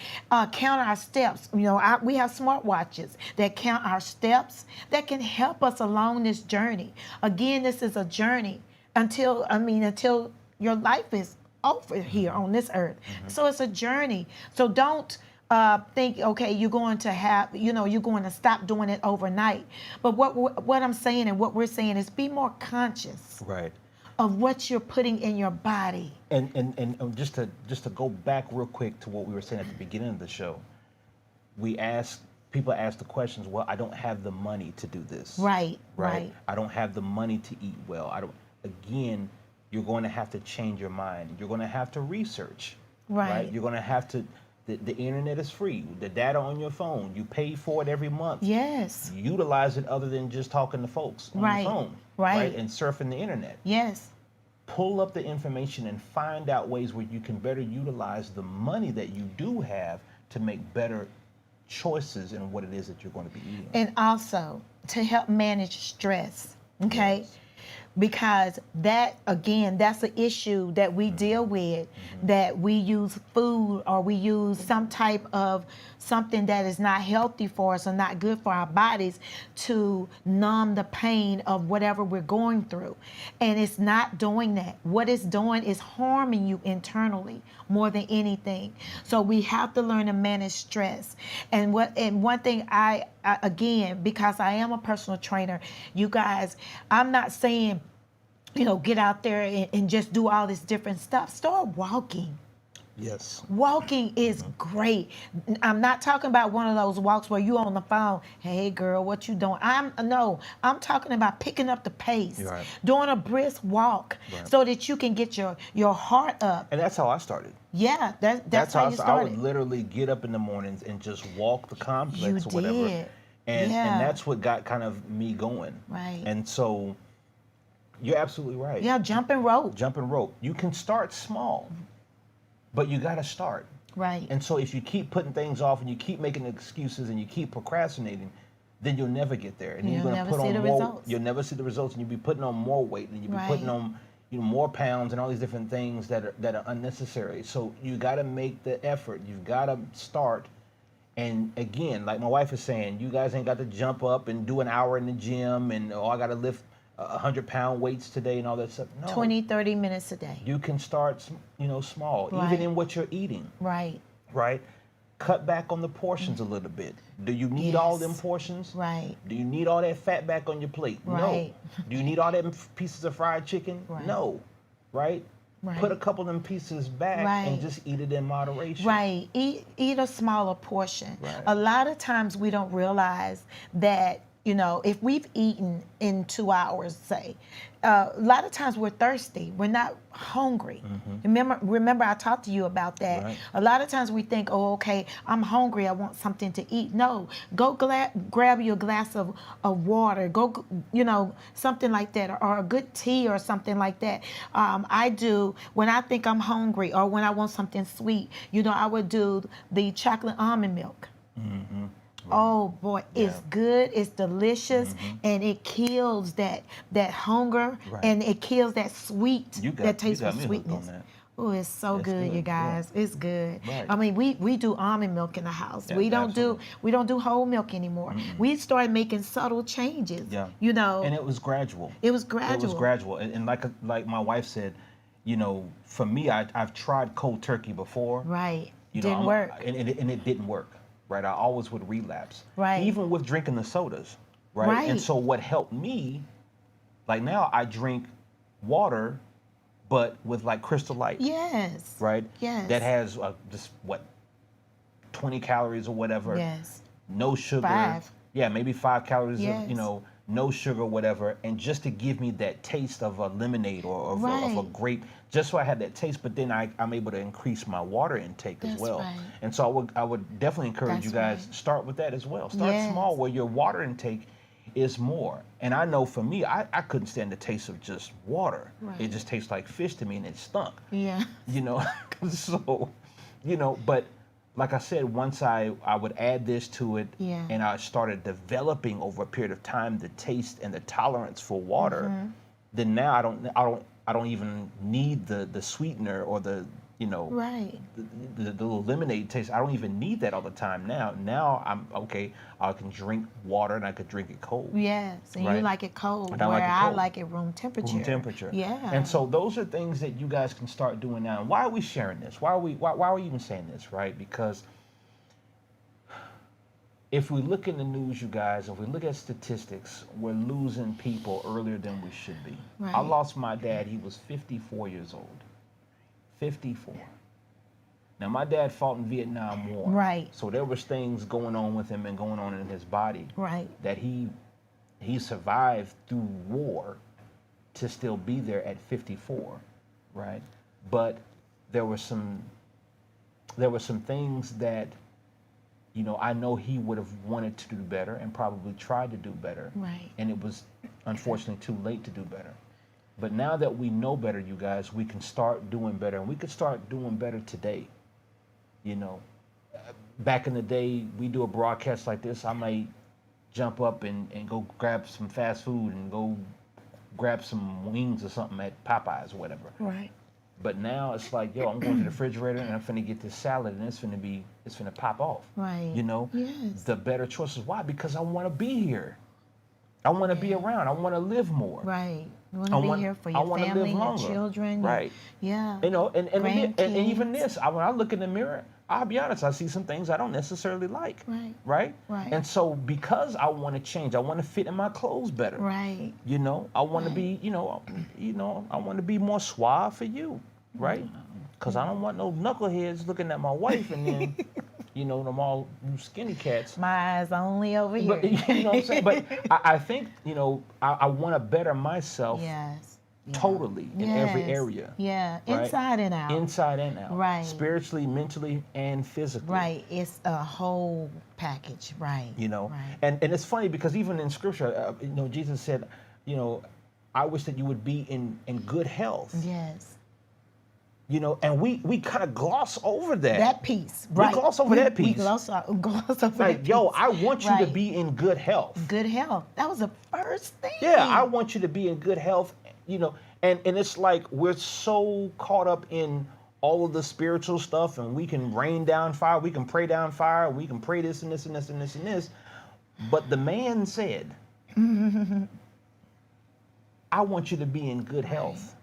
Count our steps. We have smartwatches that count our steps that can help us along this journey. Again, this is a journey until your life is over here on this earth. So it's a journey. So don't think, okay, you're going to stop doing it overnight. But what I'm saying and what we're saying is be more conscious of what you're putting in your body. And just to go back real quick to what we were saying at the beginning of the show, people ask the questions, well, I don't have the money to do this. Right. I don't have the money to eat well. Again, you're going to have to change your mind. You're going to have to research. Right. You're going to have to. The internet is free. The data on your phone, you pay for it every month. Yes. Utilize it other than just talking to folks on the phone. Right. And surfing the internet. Yes. Pull up the information and find out ways where you can better utilize the money that you do have to make better choices in what it is that you're going to be eating. And also to help manage stress. Okay. Yes. Because that's an issue that we deal with, that we use food or we use some type of something that is not healthy for us or not good for our bodies to numb the pain of whatever we're going through. And it's not doing that. What it's doing is harming you internally more than anything. So we have to learn to manage stress. And one thing I again, because I am a personal trainer, you guys, I'm not saying, get out there and just do all this different stuff. Start walking. Yes. Walking is great. I'm not talking about one of those walks where you on the phone, hey girl, what you doing? I'm talking about picking up the pace, doing a brisk walk so that you can get your heart up. And that's how I started. Yeah, that's how you started. I would literally get up in the mornings and just walk the complex or whatever. Did. And that's what got kind of me going. Right. And so you're absolutely right. Yeah, jumping rope. You can start small, but you got to start. Right. And so if you keep putting things off and you keep making excuses and you keep procrastinating, then you'll never get there. And you'll never see the results. You'll never see the results, and you'll be putting on more weight, and you'll be putting on more pounds and all these different things that are unnecessary. So you got to make the effort. You've got to start. And again, like my wife is saying, you guys ain't got to jump up and do an hour in the gym and I got to lift 100-pound weights today and all that stuff. No. 20, 30 minutes a day. You can start, small, even in what you're eating. Right. Cut back on the portions a little bit. Do you need all them portions? Right. Do you need all that fat back on your plate? Right. No. Do you need all that pieces of fried chicken? Right. No. Right? Put a couple of them pieces back and just eat it in moderation. Right. Eat a smaller portion. Right. A lot of times we don't realize that, if we've eaten in 2 hours, say, a lot of times we're thirsty. We're not hungry. Remember I talked to you about that. Right. A lot of times we think, oh, okay, I'm hungry. I want something to eat. No, go grab you a glass of water. Go, something like that, or a good tea or something like that. I do, when I think I'm hungry or when I want something sweet, I would do the chocolate almond milk. Oh boy, it's good, it's delicious, and it kills that hunger, and it kills that that taste of sweetness. Oh, it's so good, you guys. Yeah. It's good. Right. I mean, we do almond milk in the house. Yeah, we don't do whole milk anymore. We started making subtle changes. Yeah. And it was gradual. And like my wife said, for me, I've tried cold turkey before. Right. Didn't work. And it didn't work. Right, I always would relapse. Right. Even with drinking the sodas. Right. And so what helped me, like now I drink water, but with like Crystal Light. Yes. Right. Yes. That has 20 calories or whatever. Yes. No sugar. 5. maybe 5 calories Yes. of, no sugar, whatever, and just to give me that taste of a lemonade or of, of a Right. grape, just so I had that taste. But then I'm able to increase my water intake as That's well. right. And so I would definitely encourage That's you guys right. start with that as well. Start Yes. small, where your water intake is more. And I know for me, I couldn't stand the taste of just water. Right. It just tastes like fish to me, and it stunk. Yeah. So, but like I said, once I would add this to it, Yeah. and I started developing over a period of time the taste and the tolerance for water, Mm-hmm. then now I don't even need the sweetener or Right. the little lemonade taste. I don't even need that all the time now. Now I'm okay. I can drink water, and I could drink it cold. Yes. And you Right. like it cold, And I where like it I cold. like it room temperature. Room temperature. Yeah. And so those are things that you guys can start doing now. And why are we sharing this? Why are we even saying this, right? Because if we look in the news, you guys, if we look at statistics, we're losing people earlier than we should be. I Right. lost my dad. He was 54 years old. 54. Now, my dad fought in Vietnam War. Right. So there was things going on with him and going on in his body Right. that he survived through war to still be there at 54, right? But there were some things that I know he would have wanted to do better and probably tried to do better. Right. And it was unfortunately too late to do better. But now that we know better, you guys, we can start doing better, and we could start doing better today. Back in the day, we do a broadcast like this, I might jump up and go grab some fast food and go grab some wings or something at Popeyes or whatever. Right. But now it's like, yo, I'm going to the refrigerator and I'm finna get this salad, and it's finna pop off. Right. Yes. The better choices. Why? Because I want to be here. I want to be around. I want to live more. Right. You want I to be want- here for I your wanna live family, your longer. children. Right. Yeah. And even Grandkids. this, when I look in the mirror, I'll be honest, I see some things I don't necessarily like. Right. Right? Right. And so because I want to change, I want to fit in my clothes better. Right. I want to be, I want to be more suave for you, right? Because I don't want no knuckleheads looking at my wife and then, them all skinny cats. My eyes only over here. But you know what I'm saying? But I think, I want to better myself Yes. Yeah. totally in every Yes. area. Yeah. right? Inside and out. Inside and out. Right. Spiritually, mentally, and physically. Right. It's a whole package. Right. Right. Right. And it's funny because even in scripture, Jesus said, I wish that you would be in good health. Yes. And we kind of gloss over that. That piece. Right. We gloss over that We piece. gloss over Like, that yo, piece. I want you to Right. be in good health. Good health. That was the first thing. Yeah, I want you to be in good health, and it's like we're so caught up in all of the spiritual stuff, and we can rain down fire, we can pray down fire, we can pray this and this and this and this and this. But the man said, I want you to be in good health.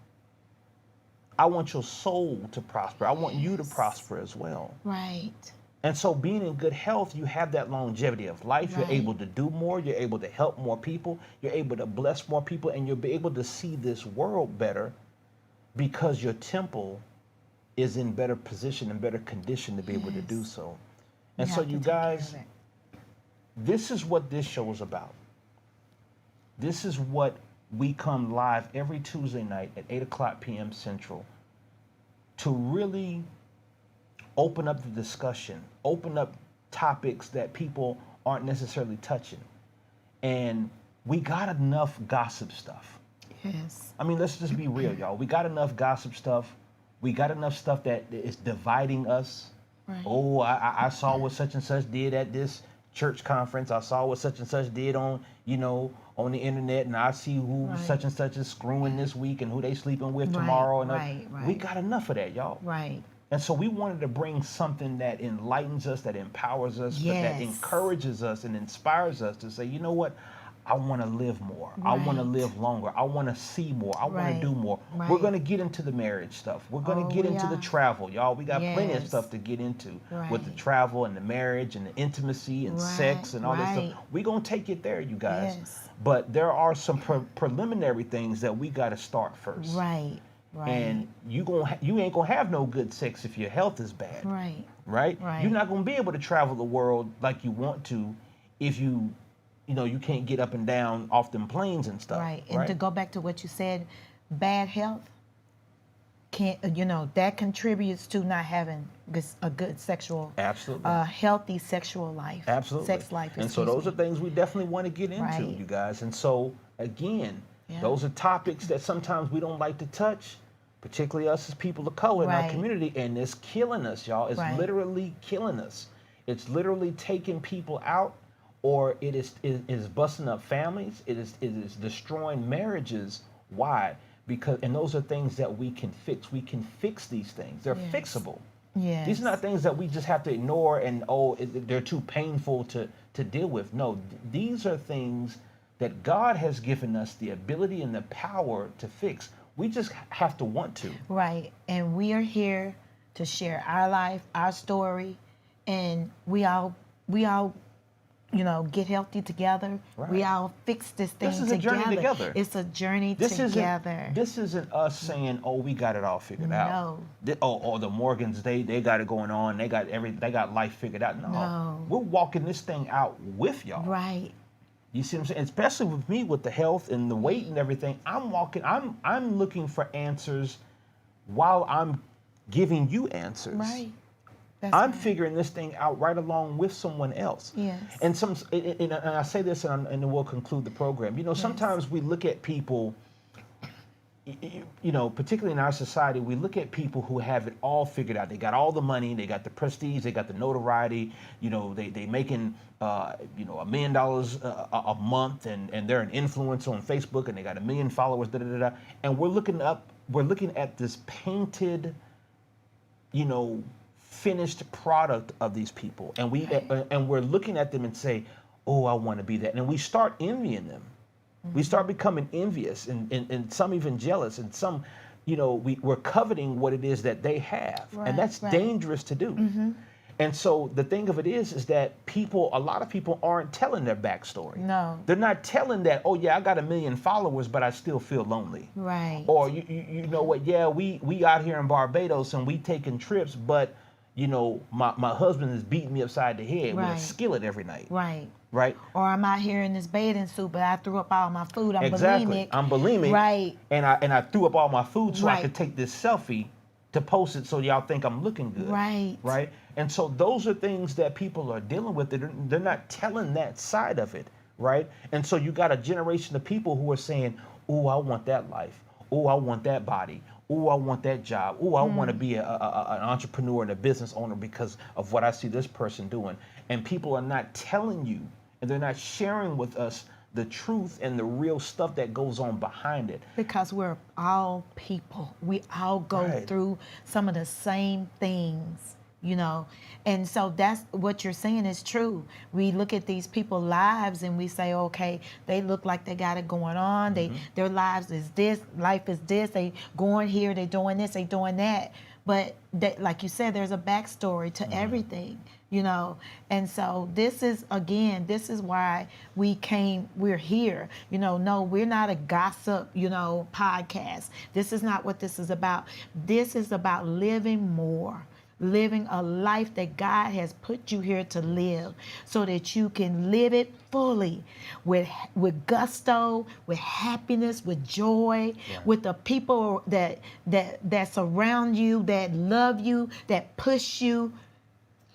I want your soul to prosper. I want you to prosper as well. Right. And so being in good health, you have that longevity of life. Right. You're able to do more. You're able to help more people. You're able to bless more people. And you'll be able to see this world better because your temple is in better position and better condition to be able to do so. And so have to you take care of guys, it. this is what this show is about. This is what we come live every Tuesday night at 8:00 p.m. Central to really open up the discussion, open up topics that people aren't necessarily touching. And we got enough gossip stuff. Yes. I mean, let's just be real, y'all. We got enough gossip stuff. We got enough stuff that is dividing us. Right. Oh, I saw what such and such did at this church conference. I saw what such and such did on the internet, and I see who Right. such and such is screwing this week and who they sleeping with Right, tomorrow. And right, we right. got enough of that, y'all. Right. And so we wanted to bring something that enlightens us, that empowers us, but that Yes. encourages us and inspires us to say, you know what? I want to live more. I want to Right. live longer. I want to see more. I want Right. to do more. We're Right. going to get into the marriage stuff. We're going Oh, to get we into the are. travel, y'all. We got plenty of Yes. stuff to get into with the Right. travel and the marriage and the intimacy and sex and all this Right. stuff. We're going to take it there, you guys. Yes. But there are some preliminary things that we got to start first. Right. Right. And you ain't gonna have no good sex if your health is bad, Right. right? Right. You're not gonna be able to travel the world like you want to if you you can't get up and down off them planes and stuff. Right. And to go back to what you said, bad health can't, that contributes to not having a good sexual, Absolutely. Healthy sexual life. Absolutely. Sex life. And so those are things we definitely want to get into, Right. you guys. And so again, those are topics that sometimes we don't like to touch, particularly us as people of color in our Right. community, and it's killing us, y'all. It's Right. literally killing us. It's literally taking people out, or it is busting up families. It is destroying marriages. Why? Because, and those are things that we can fix. We can fix these things. They're Yes. fixable. Yes. These are not things that we just have to ignore and they're too painful to deal with. No, these are things that God has given us the ability and the power to fix. We just have to want to. Right. And we are here to share our life, our story, and we all get healthy together. Right. We all fix this thing This is a journey together. It's a journey This together. isn't us saying, "Oh, we got it all figured out." No. Oh, the Morgans, they got it going on. They got life figured out. No. We're walking this thing out with y'all. Right. You see what I'm saying? Especially with me, with the health and the weight and everything, I'm looking for answers while I'm giving you answers. Right. That's I'm right. figuring this thing out right along with someone else. Yes. And I say this, and then we'll conclude the program. Sometimes we look at people, particularly in our society, we look at people who have it all figured out. They got all the money, they got the prestige, they got the notoriety. They making $1 million a month, and they're an influencer on Facebook, and they got 1 million followers. And we're looking at this painted, finished product of these people, and we're looking at them and say, "Oh, I want to be that," and we start envying them. We start becoming envious, and some even jealous, and some, we're coveting what it is that they have, and that's dangerous to do. And so the thing of it is that a lot of people aren't telling their backstory. No. They're not telling that, "Oh yeah, I got 1 million followers, but I still feel lonely." Right. Or you know what? Yeah, we out here in Barbados and we taking trips, but my husband is beating me upside the head with a Right. skillet every night. Right. Right. Or I'm out here in this bathing suit, but I threw up all my food. I'm Exactly. bulimic. I'm bulimic. Right. And I threw up all my food so I Right. could take this selfie to post it so y'all think I'm looking good. Right. Right. And so those are things that people are dealing with. They're not telling that side of it. Right. And so you got a generation of people who are saying, "Oh, I want that life. Oh, I want that body. Oh, I want that job. Oh, I want to be an entrepreneur and a business owner because of what I see this person doing." And people are not telling you, and they're not sharing with us the truth and the real stuff that goes on behind it. Because we're all people. We all go Right. through some of the same things, And so that's what you're saying is true. We look at these people's lives and we say, okay, they look like they got it going on. Their lives is this, life is this. They going here, they doing this, they doing that. But like you said, there's a backstory to everything, And so this is why we're here. No, we're not a gossip, podcast. This is not what this is about. This is about living more. Living a life that God has put you here to live so that you can live it fully with gusto, with happiness, with joy, with the people that surround you, that love you, that push you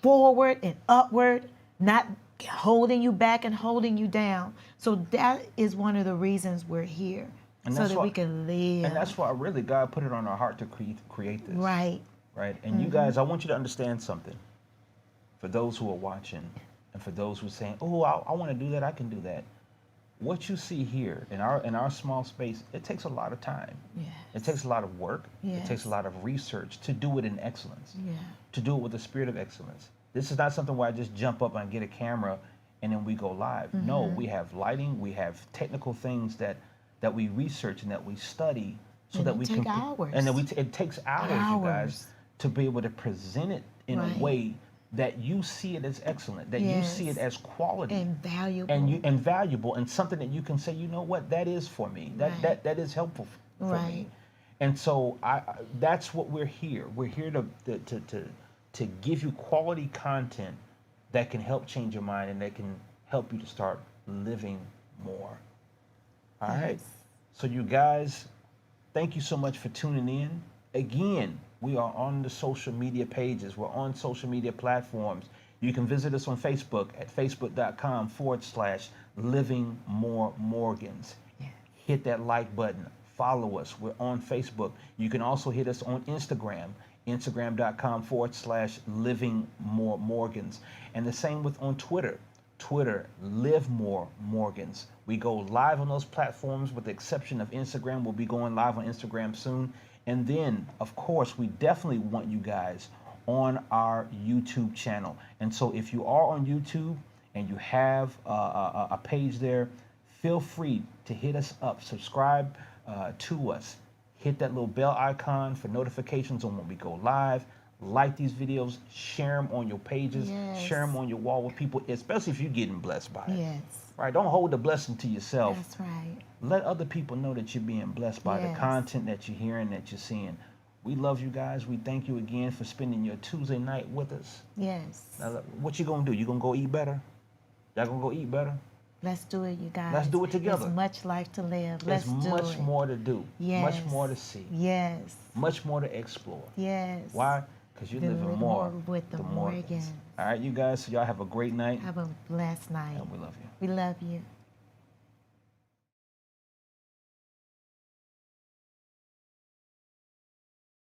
forward and upward, not holding you back and holding you down. So that is one of the reasons we're here, And so that's that why- we can live. And that's why really God put it on our heart to create this. Right. Right. And you guys, I want you to understand something. For those who are watching, and for those who are saying, "Oh, I want to do that, I can do that." What you see here in our small space, it takes a lot of time. Yes. It takes a lot of work. It takes Yes. a lot of research to do it in excellence. Yeah. To do it with the spirit of excellence. This is not something where I just jump up and get a camera and then we go live. No, we have lighting, we have technical things that we research and that we study so And that it we take can hours. and then it takes hours, you guys, Hours. to be able to present it in Right. a way that you see it as excellent, that you see it Yes. as quality And valuable. and valuable, and something that you can say, "You know what, that is for me. Right. That is helpful for me." Right. And so that's what we're here. We're here to give you quality content that can help change your mind and that can help you to start living more. All right. Yes. So you guys, thank you so much for tuning in. Again, we are on the social media pages. We're on social media platforms. You can visit us on Facebook at facebook.com/Living More Morgans. Yeah. Hit that like button. Follow us. We're on Facebook. You can also hit us on Instagram, instagram.com/Living More Morgans. And the same with on Twitter. Twitter, Live More Morgans. We go live on those platforms with the exception of Instagram. We'll be going live on Instagram soon. And then, of course, we definitely want you guys on our YouTube channel. And so if you are on YouTube and you have a page there, feel free to hit us up, subscribe to us. Hit that little bell icon for notifications on when we go live. Like these videos, share them on your pages, Yes. share them on your wall with people, especially if you're getting blessed by it. Yes. Right? Don't hold the blessing to yourself. That's right. Let other people know that you're being blessed by the Yes. content that you're hearing, that you're seeing. We love you guys. We thank you again for spending your Tuesday night with us. Yes. Now, what you gonna do? You gonna go eat better? Y'all gonna go eat better? Let's do it, you guys. Let's do it together. There's much life to live. Let's There's do much it. more to do. Yes. Much more to see. Yes. Much more to explore. Yes. Why? Because you're To living live more with the Morgans. Morgans. All right, you guys. So y'all have a great night. Have a blessed night. And we love you. We love you.